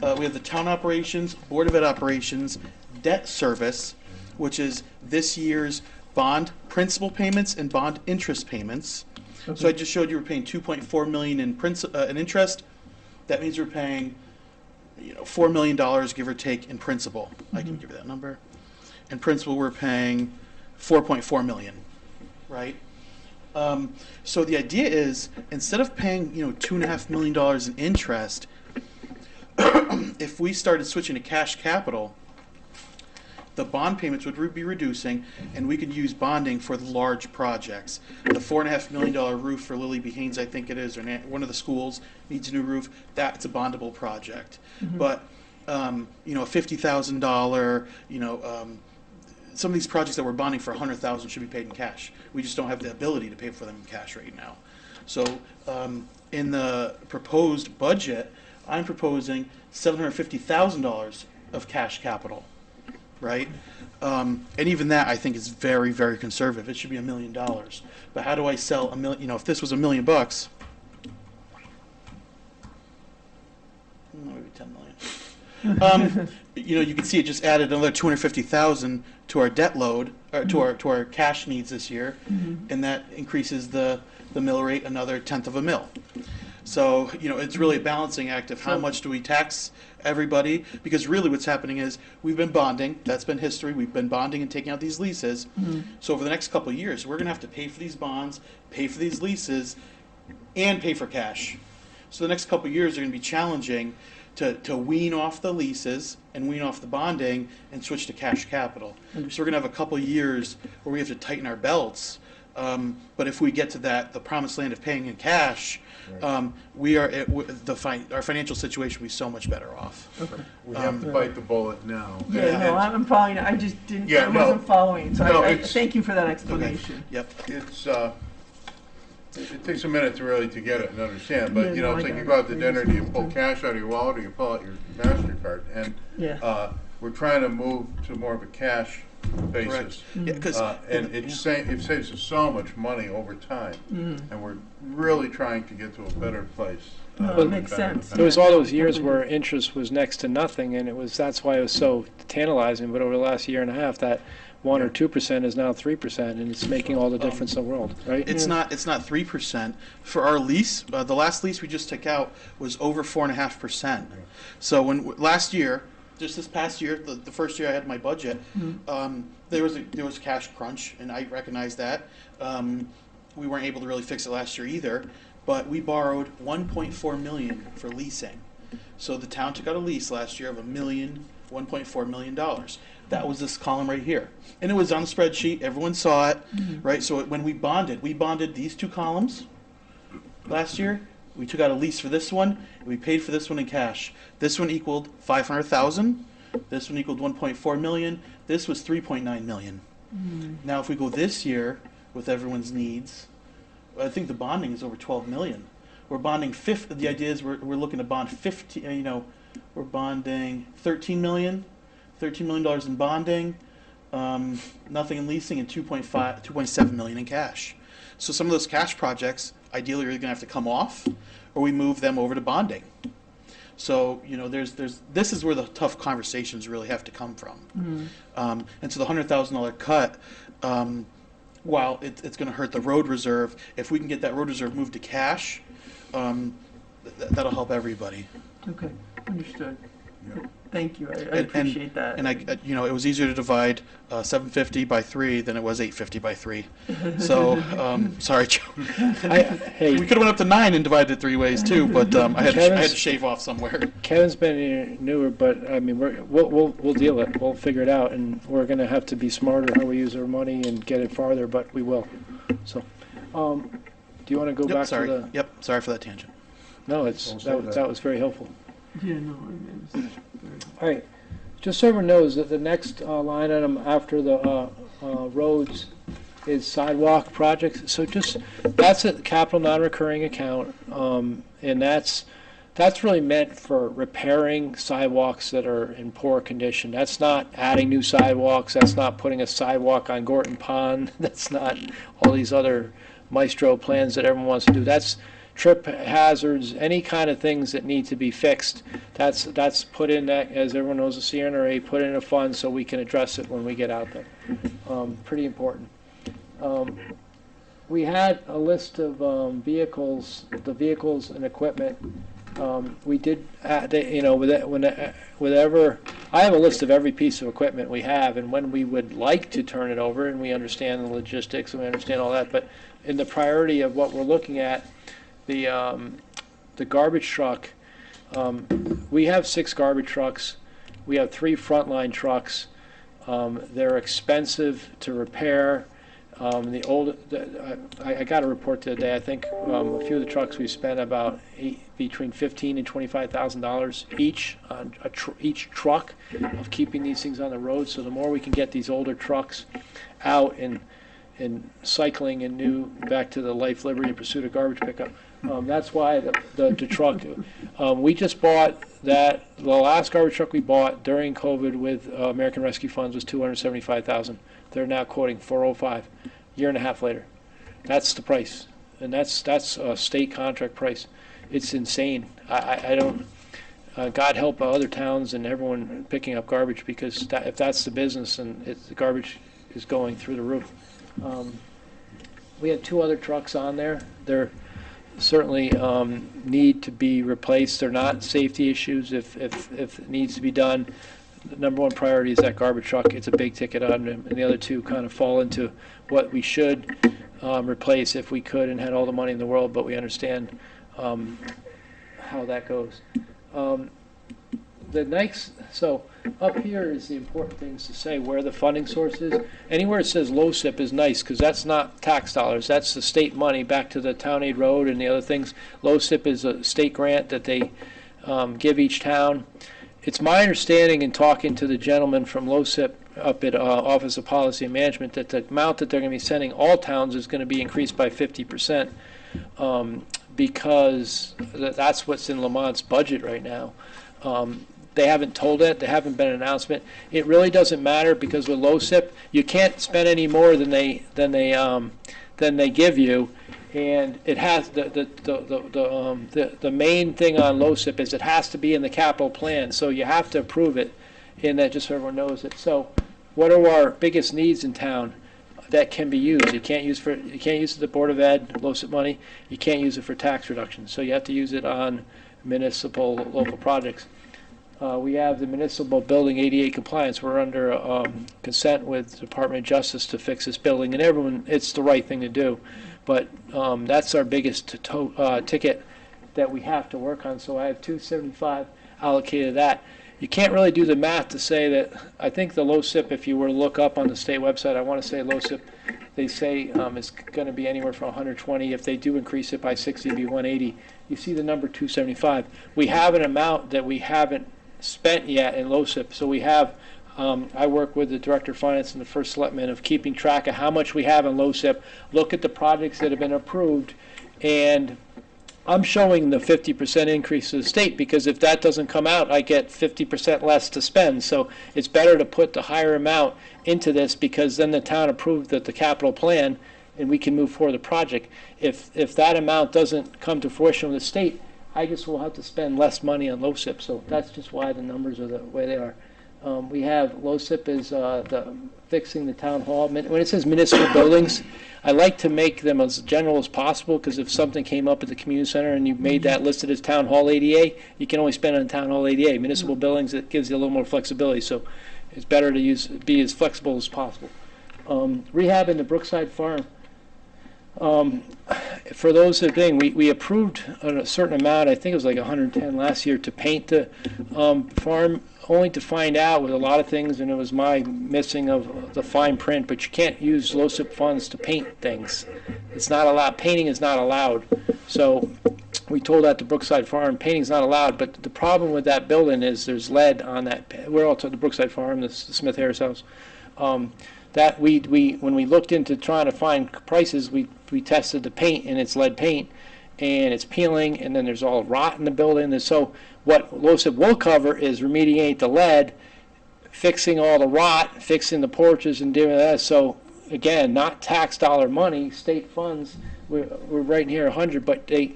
We have the town operations, Board of Ed operations, debt service, which is this year's bond principal payments and bond interest payments. So I just showed you we're paying 2.4 million in interest. That means we're paying, $4 million, give or take, in principal. I can give you that number. In principal, we're paying 4.4 million, right? So the idea is, instead of paying, $2.5 million in interest, if we started switching to cash capital, the bond payments would be reducing, and we could use bonding for the large projects. The $4.5 million roof for Lily B. Haynes, I think it is, or one of the schools needs a new roof. That's a bondable project. But a $50,000, some of these projects that we're bonding for $100,000 should be paid in cash. We just don't have the ability to pay for them in cash right now. So in the proposed budget, I'm proposing $750,000 of cash capital. Right? And even that, I think, is very, very conservative. It should be $1 million. But how do I sell $1 million? If this was $1 million, maybe 10 million. You can see it just added another 250,000 to our debt load, or to our cash needs this year, and that increases the mill rate another 1/10 of a mil. So, it's really a balancing act of how much do we tax everybody, because really what's happening is we've been bonding. That's been history. We've been bonding and taking out these leases. So over the next couple of years, we're going to have to pay for these bonds, pay for these leases, and pay for cash. So the next couple of years are going to be challenging to wean off the leases and wean off the bonding and switch to cash capital. So we're going to have a couple of years where we have to tighten our belts. But if we get to the promised land of paying in cash, we are our financial situation will be so much better off. Okay. We have to bite the bullet now. Yeah, no, I'm following. I just didn't. Yeah, I no. wasn't following. So No, I it's- thank you for that Okay. explanation. Yep. It's, it takes a minute to really to get it and understand, but, Yeah, no, it's I like got you it. go out to I dinner, do you pull understand. cash out of your wallet, or you pull out your MasterCard? And Yeah. we're trying to move to more of a cash basis. Correct. Yeah, because And it saves us so much money over time, and we're really trying to get to a better place. No, with it makes better- sense. It was all those years where interest was next to nothing, and that's why it was so tantalizing. But over the last year and a half, that 1 or 2% is now 3%, and it's making all the difference in the world, right? it's not 3%. For our lease, the last lease we just took out was over 4.5%. So last year, just this past year, the first year I had my budget, there was a cash crunch, and I recognized that. We weren't able to really fix it last year either, but we borrowed $1.4 million for leasing. So the town took out a lease last year of $1.4 million. That was this column right here, and it was on the spreadsheet. Everyone saw it, right? So when we bonded these two columns last year, We took out a lease for this one, and we paid for this one in cash. This one equaled 500,000. This one equaled 1.4 million. This was 3.9 million. Now, if we go this year with everyone's needs, I think the bonding is over 12 million. We're bonding the idea is we're looking to bond 50. We're bonding 13 million, $13 million in bonding, nothing in leasing, and 2.7 million in cash. So some of those cash projects, ideally, are going to have to come off, or we move them over to bonding. So this is where the tough conversations really have to come from. And so the $100,000 cut, while it's going to hurt the road reserve, if we can get that road reserve moved to cash, that'll help everybody. Okay, understood. Yeah. Thank you, I appreciate that. And it was easier to divide 750 by 3 than it was 850 by 3. So, sorry, Joe. Hey, We could have went up to 9 and divided it 3 ways too, but I had to shave off somewhere. Kevin's been here newer, but I mean, we'll deal it. We'll figure it out, and we're going to have to be smarter how we use our money and get it farther, but we will. So, do you want to go back Sorry. to the? Yep. Sorry for that tangent. No, Don't say that was very helpful. Yeah, no, I mean, All right, just so everyone knows that the next line item after the roads is sidewalk projects. So that's a capital non-recurring account, and that's really meant for repairing sidewalks that are in poor condition. That's not adding new sidewalks. That's not putting a sidewalk on Gorton Pond. That's not all these other maestro plans that everyone wants to do. That's trip hazards, any kind of things that need to be fixed. That's put in that, as everyone knows, the CNRA put in a fund so we can address it when we get out there. Pretty important. We had a list of vehicles and equipment. We did, whenever I have a list of every piece of equipment we have and when we would like to turn it over, and we understand the logistics and we understand all that. But in the priority of what we're looking at, the garbage truck, we have 6 garbage trucks. We have 3 frontline trucks. They're expensive to repair. I got a report the other day. I think a few of the trucks we spent about between $15,000 and $25,000 each on each truck of keeping these things on the road. So the more we can get these older trucks out and cycling and back to the life, liberty, and pursuit of garbage pickup. That's why the truck. We just bought that. The last garbage truck we bought during COVID with American Rescue Funds was $275,000. They're now quoting $405. Year and a half later, that's the price, and that's a state contract price. It's insane. I don't. God help other towns and everyone picking up garbage, because if that's the business, and the garbage is going through the roof. We had 2 other trucks on there. They're certainly need to be replaced. They're not safety issues. If it needs to be done, the number one priority is that garbage truck. It's a big ticket item, and the other 2 kind of fall into what we should replace if we could and had all the money in the world, but we understand how that goes. The next, so up here is the important things to say, where the funding source is. Anywhere it says LoSiP is nice, because that's not tax dollars. That's the state money back to the town aid road and the other things. LoSiP is a state grant that they give each town. It's my understanding in talking to the gentleman from LoSiP up at Office of Policy and Management that the amount that they're going to be sending all towns is going to be increased by 50%, because that's what's in Lamont's budget right now. They haven't told it. There haven't been an announcement. It really doesn't matter, because with LoSiP, you can't spend any more than they give you, and it has the main thing on LoSiP is it has to be in the capital plan. So you have to approve it, and that just so everyone knows it. So, what are our biggest needs in town that can be used? You can't use it the Board of Ed LoSiP money. You can't use it for tax reduction. So you have to use it on municipal local projects. We have the municipal building ADA compliance. We're under consent with the Department of Justice to fix this building, and everyone, it's the right thing to do. But that's our biggest ticket that we have to work on. So I have $275 allocated to that. You can't really do the math to say that. I think the LoSiP, if you were to look up on the state website, I want to say LoSiP they say is going to be anywhere from 120. If they do increase it by 60, it'd be 180. You see the number 275. We have an amount that we haven't spent yet in LoCIP. So we have, I work with the Director of Finance and the First Selectman of keeping track of how much we have in LoCIP, look at the projects that have been approved, and I'm showing the 50% increase to the state, because if that doesn't come out, I get 50% less to spend. So it's better to put the higher amount into this, because then the town approved the capital plan and we can move forward the project. If that amount doesn't come to fruition with the state, I guess we'll have to spend less money on LoCIP. So that's just why the numbers are the way they are. We have LoCIP is fixing the town hall. When it says municipal buildings, I like to make them as general as possible, because if something came up at the community center and you made that listed as town hall ADA, you can only spend it on town hall ADA. Municipal buildings, it gives you a little more flexibility, so it's better to be as flexible as possible. Rehab in the Brookside Farm. For those that thing, we approved a certain amount, I think it was like 110 last year, to paint the farm, only to find out with a lot of things, and it was my missing of the fine print, but you can't use LoCIP funds to paint things. It's not allowed. Painting is not allowed. So we told that to Brookside Farm, painting's not allowed, but the problem with that building is there's lead on that. We're all to the Brookside Farm, the Smith Harris house. That when we looked into trying to find prices, we tested the paint, and it's lead paint, and it's peeling, and then there's all rot in the building. And so what LoCIP will cover is remediate the lead, fixing all the rot, fixing the porches, and doing that. So again, not tax dollar money, state funds. We're right here 100, but they.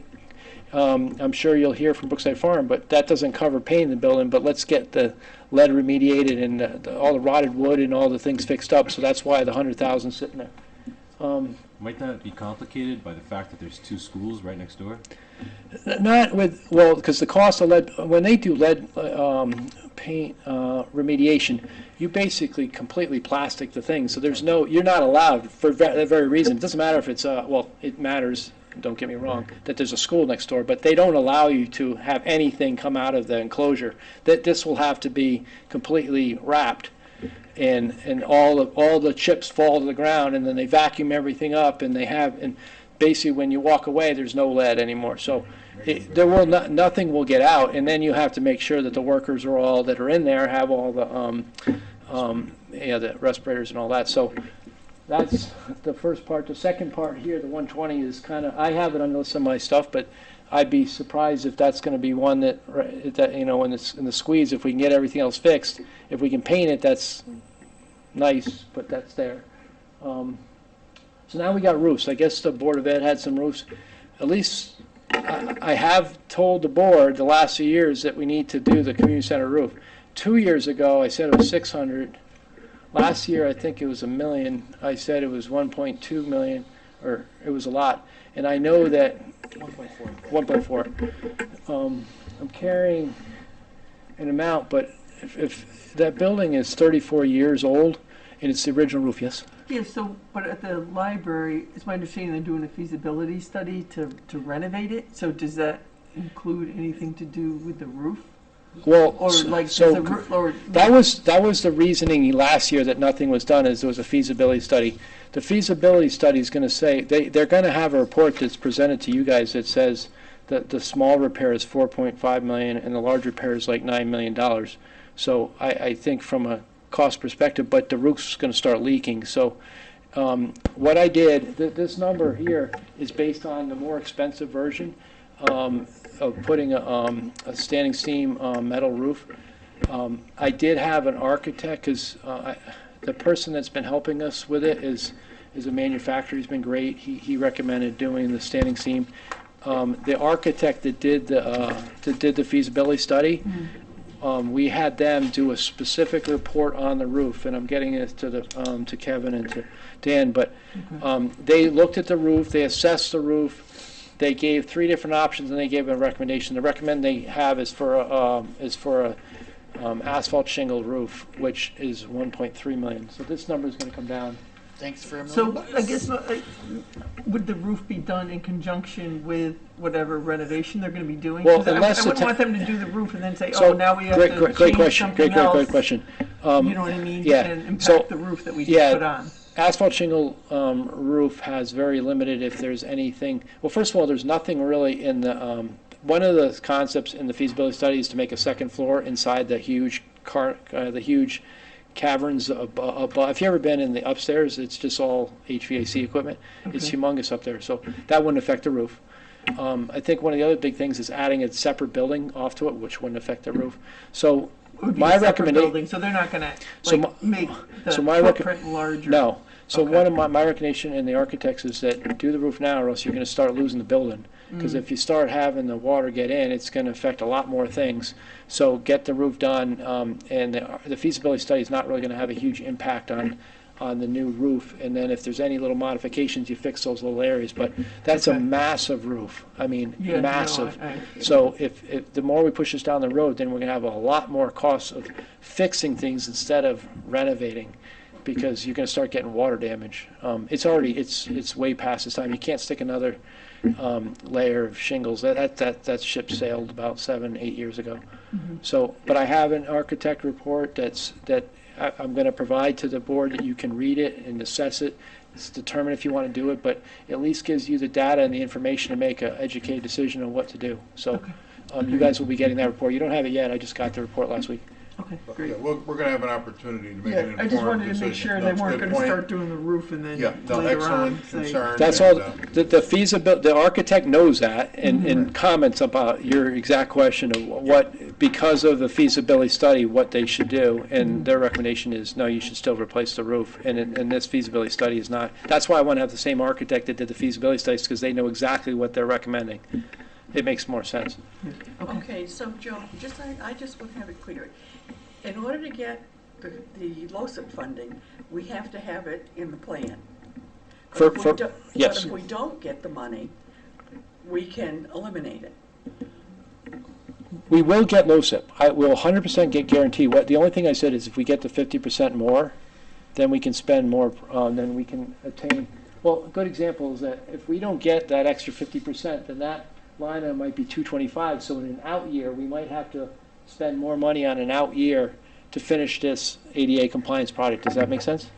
I'm sure you'll hear from Brookside Farm, but that doesn't cover painting the building. But let's get the lead remediated and all the rotted wood and all the things fixed up. So that's why the 100,000 sitting there. Might that be complicated by the fact that there's two schools right next door? Not with, well, because the cost of lead, when they do lead paint remediation, you basically completely plastic the thing. So there's no, you're not allowed for that very reason. It doesn't matter if it's, well, it matters, don't get me wrong, that there's a school next door, but they don't allow you to have anything come out of the enclosure. That this will have to be completely wrapped. And all the chips fall to the ground, and then they vacuum everything up, and and basically when you walk away, there's no lead anymore. So nothing will get out, and then you have to make sure that the workers that are in there have all the the respirators and all that. So that's the first part. The second part here, the 120, is kind of, I have it on some of my stuff, but I'd be surprised if that's going to be one that in the squeeze, if we can get everything else fixed. If we can paint it, that's nice, but that's there. So now we got roofs. I guess the Board of Ed had some roofs. At least I have told the board the last few years that we need to do the community center roof. 2 years ago, I said it was 600. Last year, I think it was $1 million. I said it was 1.2 million, or it was a lot. And I know that 1.4. I'm carrying an amount, but if that building is 34 years old and it's the original roof, yes? Yeah, so, but at the library, it's my understanding they're doing a feasibility study to renovate it. So does that include anything to do with the roof? Well, Or like, so does the roof, or that was the reasoning last year that nothing was done, is there was a feasibility study. The feasibility study is going to say, they're going to have a report that's presented to you guys that says that the small repair is 4.5 million and the large repair is like $9 million. So I think from a cost perspective, but the roof's going to start leaking. So what I did, this number here is based on the more expensive version of putting a standing seam metal roof. I did have an architect, because the person that's been helping us with it is a manufacturer. He's been great. He recommended doing the standing seam. The architect that did the feasibility study, we had them do a specific report on the roof, and I'm getting it to Kevin and to Dan. But they looked at the roof, they assessed the roof. They gave 3 different options, and they gave a recommendation. The recommend they have is for a asphalt shingle roof, which is 1.3 million. So this number is going to come down. Thanks for $1 million. so I guess would the roof be done in conjunction with whatever renovation they're going to be doing? Well, 'Cause unless I the wouldn't want them to do the roof and then say, So, oh, now we have great to change question. something else. Great question. You know what I mean? yeah. And impact So, the roof that we yeah. just put on. asphalt shingle roof has very limited, if there's anything, well, first of all, there's nothing really in the, one of the concepts in the feasibility study is to make a second floor inside the huge caverns above. If you've ever been in the upstairs, it's just all HVAC equipment. It's Okay. humongous up there, so that wouldn't affect the roof. I think one of the other big things is adding a separate building off to it, which wouldn't affect the roof. So It would be my a separate recommendation, building, so they're not gonna, So like, make the so my footprint larger. no. So Okay. one of my recommendation in the architects is that do the roof now, or else you're going to start losing the building. Because if you start having the water get in, it's going to affect a lot more things. So get the roof done, and the feasibility study is not really going to have a huge impact on the new roof. And then if there's any little modifications, you fix those little areas. But that's Okay. a massive roof. I mean, Yeah, no, massive. I- So if the more we push this down the road, then we're going to have a lot more costs of fixing things instead of renovating, because you're going to start getting water damage. It's way past this time. You can't stick another layer of shingles. That ship sailed about 7-8 years ago. So, but I have an architect report that I'm going to provide to the board, that you can read it and assess it. It's determine if you want to do it, but at least gives you the data and the information to make an educated decision on what to do. So you guys will be getting that report. You don't have it yet. I just got the report last week. Okay, But, great. yeah, we're going to have an opportunity to make an Yeah, informed I just wanted to decision. make sure No, they it's a weren't good gonna point. start doing the roof and then Yeah, no, later on excellent say. concern. That's and, all, the feasibility, the architect knows that, Mm-hmm. and comments about your exact question of what, because of the feasibility study, what they should do, Mm-hmm. and their recommendation is, no, you should still replace the roof, and this feasibility study is not, that's why I want to have the same architect that did the feasibility studies, because they know exactly what they're recommending. It makes more sense. Okay, so Joe, I just want to have it clear. In order to get the LoCIP funding, we have to have it in the plan. But Yes. if we don't get the money, we can eliminate it. We will get LoCIP. I will 100% get guarantee. The only thing I said is if we get the 50% more, then we can spend more, then we can attain. Well, a good example is that if we don't get that extra 50%, then that line item might be 225. So in an out year, we might have to spend more money on an out year to finish this ADA compliance project. Does that make sense?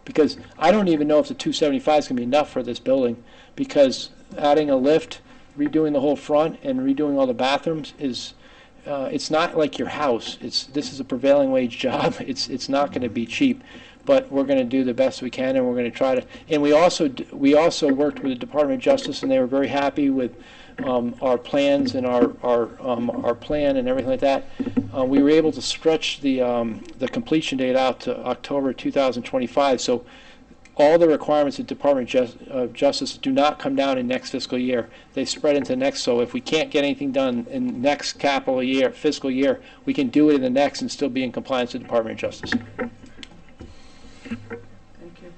Because I don't even know if the 275 is going to be enough for this building, because adding a lift, redoing the whole front, and redoing all the bathrooms is, it's not like your house. This is a prevailing wage job. It's not going to be cheap, but we're going to do the best we can, and we're going to try to. And we also worked with the Department of Justice, and they were very happy with our plans and our plan and everything like that. We were able to stretch the completion date out to October 2025. So all the requirements of Department of Justice do not come down in next fiscal year. They spread into next. So if we can't get anything done in next fiscal year, we can do it in the next and still be in compliance with Department of Justice. Thank you.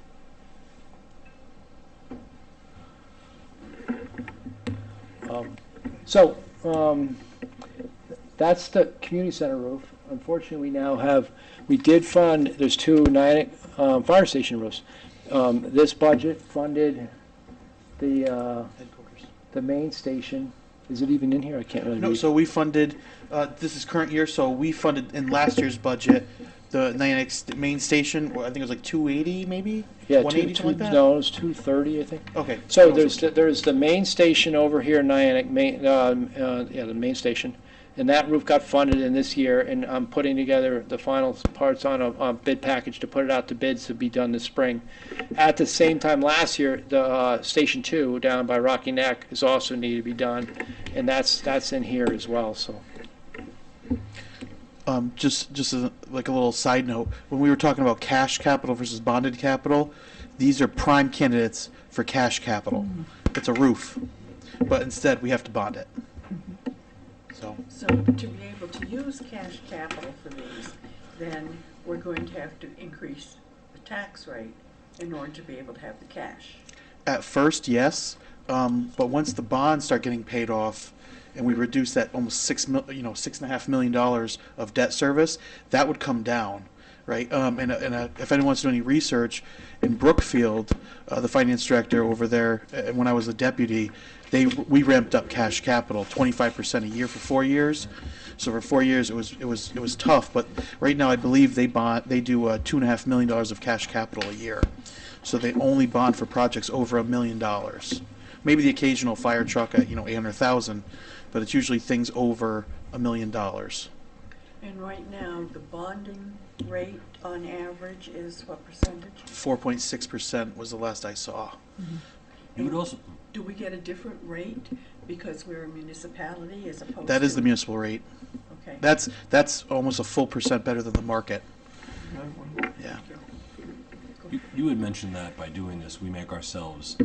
That's the community center roof. Unfortunately, we did fund, there's two Niantic fire station roofs. This budget funded the main station. Is it even in here? I can't really No, read. so we funded, this is current year, so we funded in last year's budget, the Niantic main station, I think it was like 280 maybe? Yeah, 180, something like that? no, it was 230, I think. Okay. So there's the main station over here, Niantic, the main station, and that roof got funded in this year, and I'm putting together the final parts on a bid package to put it out to bids to be done this spring. At the same time, last year, the Station 2 down by Rocky Neck is also needed to be done, and that's in here as well, so. Just as like a little side note, when we were talking about cash capital versus bonded capital, these are prime candidates for cash capital. It's a roof, but instead we have to bond it. So to be able to use cash capital for these, then we're going to have to increase the tax rate in order to be able to have the cash. At first, yes, but once the bonds start getting paid off, and we reduce that almost $6.5 million of debt service, that would come down, right? If anyone wants to do any research, in Brookfield, the finance director over there, when I was a deputy, we ramped up cash capital 25% a year for 4 years. So for 4 years, it was tough. But right now, I believe they do $2.5 million of cash capital a year. So they only bond for projects over $1 million. Maybe the occasional fire truck at 800,000, but it's usually things over $1 million. And right now, the bonding rate on average is what percentage? 4.6% was the last I saw. You would also, Do we get a different rate because we're a municipality as opposed to? That is the municipal rate. Okay. That's almost a full percent better than the market. Yeah. you had mentioned that by doing this, we make ourselves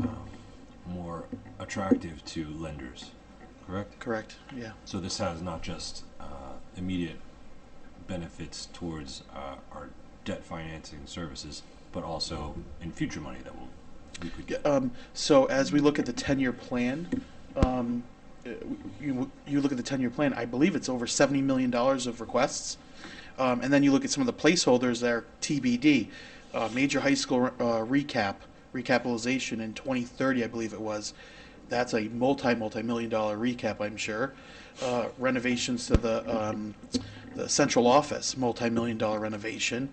more attractive to lenders, correct? Correct. Yeah. So this has not just immediate benefits towards our debt financing services, but also in future money that we could get. So as we look at the 10-year plan, you look at the 10-year plan, I believe it's over $70 million of requests. And then you look at some of the placeholders that are TBD. Major high school recapitalization in 2030, I believe it was. That's a multi-million dollar recap, I'm sure. Renovations to the central office, multi-million dollar renovation.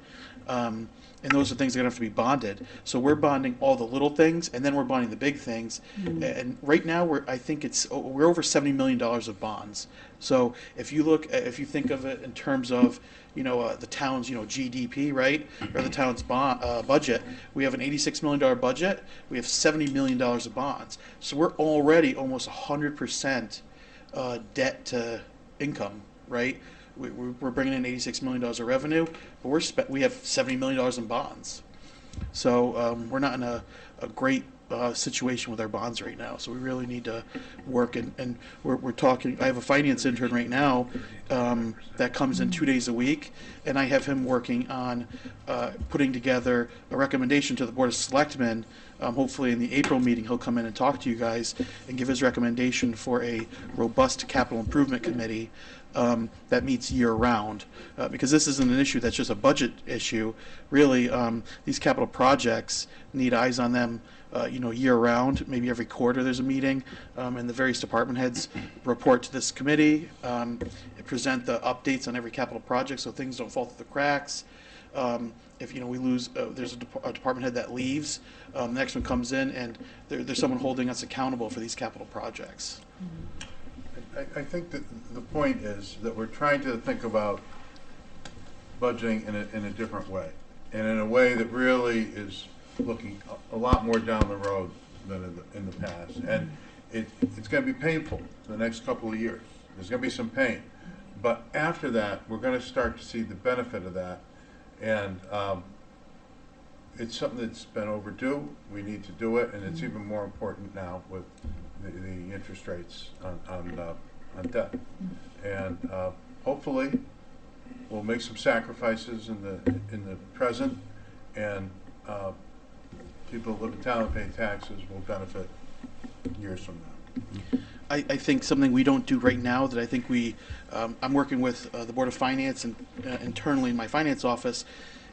And those are things that are going to have to be bonded. So we're bonding all the little things, and then we're bonding the big things. And right now, we're over $70 million of bonds. So if you think of it in terms of the town's GDP, right, or the town's budget, we have an $86 million budget. We have $70 million of bonds. So we're already almost 100% debt to income, right? We're bringing in $86 million of revenue, but we have $70 million in bonds. So we're not in a great situation with our bonds right now. So we really need to work, and we're talking. I have a finance intern right now that comes in 2 days a week, and I have him working on putting together a recommendation to the Board of Selectmen. Hopefully in the April meeting, he'll come in and talk to you guys and give his recommendation for a robust capital improvement committee that meets year-round, because this isn't an issue that's just a budget issue. Really, these capital projects need eyes on them, year-round. Maybe every quarter there's a meeting, and the various department heads report to this committee, present the updates on every capital project so things don't fall through the cracks. If we lose, there's a department head that leaves, the next one comes in, and there's someone holding us accountable for these capital projects. I think that the point is that we're trying to think about budgeting in a different way, and in a way that really is looking a lot more down the road than in the past. And it's going to be painful for the next couple of years. There's going to be some pain. But after that, we're going to start to see the benefit of that. And it's something that's been overdue. We need to do it, and it's even more important now with the interest rates on debt. And hopefully, we'll make some sacrifices in the present, and people who live in town and pay taxes will benefit years from now. I think something we don't do right now that I think I'm working with the Board of Finance and internally in my finance office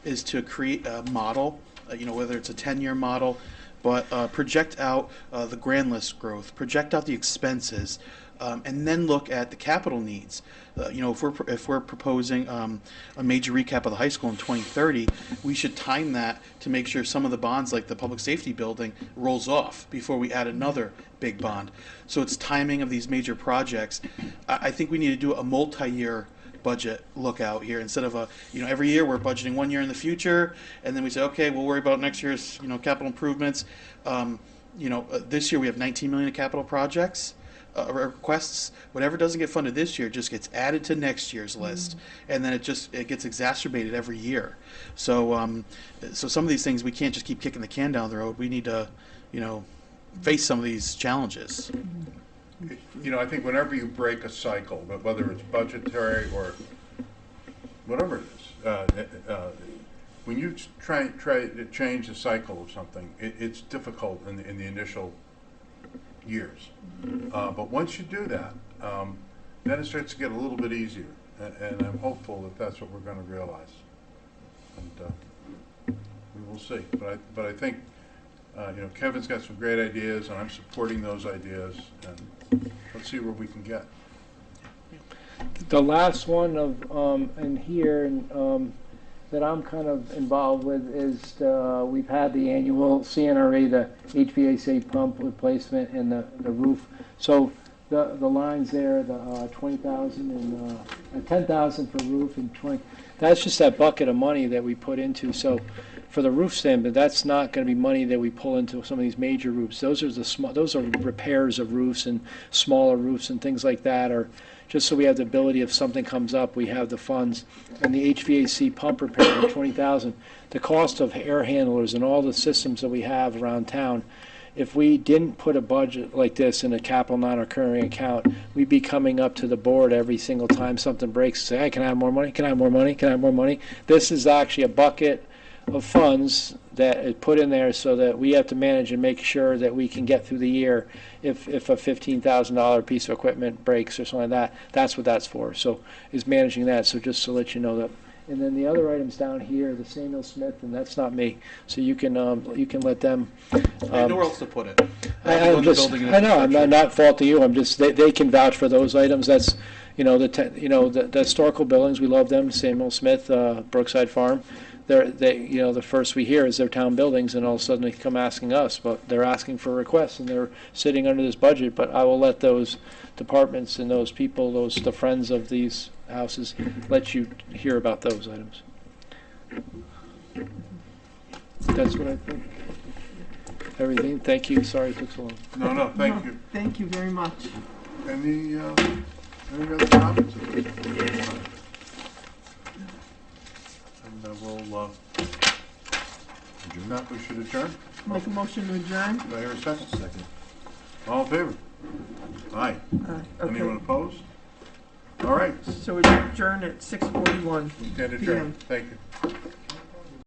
is to create a model, whether it's a 10-year model, but project out the grand list growth, project out the expenses, and then look at the capital needs. If we're proposing a major recap of the high school in 2030, we should time that to make sure some of the bonds, like the public safety building, rolls off before we add another big bond. So it's timing of these major projects. I think we need to do a multi-year budget lookout here instead of every year we're budgeting 1 year in the future, and then we say, okay, we'll worry about next year's capital improvements. This year we have 19 million of capital projects. Requests. Whatever doesn't get funded this year just gets added to next year's list, and then it gets exacerbated every year. So so some of these things we can't just keep kicking the can down the road. We need to face some of these challenges. I think whenever you break a cycle, but whether it's budgetary or whatever it is, when you try to change the cycle of something, it's difficult in the initial years. But once you do that, then it starts to get a little bit easier. And I'm hopeful that that's what we're going to realize. And we will see. But I think Kevin's got some great ideas, and I'm supporting those ideas. And let's see where we can get. The last one of, in here, that I'm kind of involved with is, we've had the annual CNRA, the HVAC pump replacement and the roof. So the lines there, the 20,000 and 10,000 for roof and 20, that's just that bucket of money that we put into. So for the roof stand, but that's not going to be money that we pull into some of these major roofs. Those are those are repairs of roofs and smaller roofs and things like that, or just so we have the ability if something comes up, we have the funds. And the HVAC pump repair, the 20,000, the cost of air handlers and all the systems that we have around town. If we didn't put a budget like this in a capital non-recurring account, we'd be coming up to the board every single time something breaks, say, hey, can I have more money? Can I have more money? Can I have more money? This is actually a bucket of funds that is put in there so that we have to manage and make sure that we can get through the year. If a $15,000 piece of equipment breaks or something like that, that's what that's for. So is managing that. So just to let you know that. And then the other items down here, the Samuel Smith, and that's not me. So you can let them. I know where else to put it. I'm just, I know, I'm not faulting you. I'm just, they can vouch for those items. That's, the historical buildings, we love them. Samuel Smith, Brookside Farm. The first we hear is their town buildings, and all of a sudden they come asking us, but they're asking for requests, and they're sitting under this budget. But I will let those departments and those people, the friends of these houses, let you hear about those items. That's what I think. Everything. Thank you. Sorry it took so long. No, thank you. Thank you very much. Any other comments? And we'll, not, we should adjourn. Make a motion to adjourn? Do I hear a second? Second. All in favor? Aye. Anyone Okay, opposed? All right, so we adjourn at 6:41. stand adjourned. Thank you.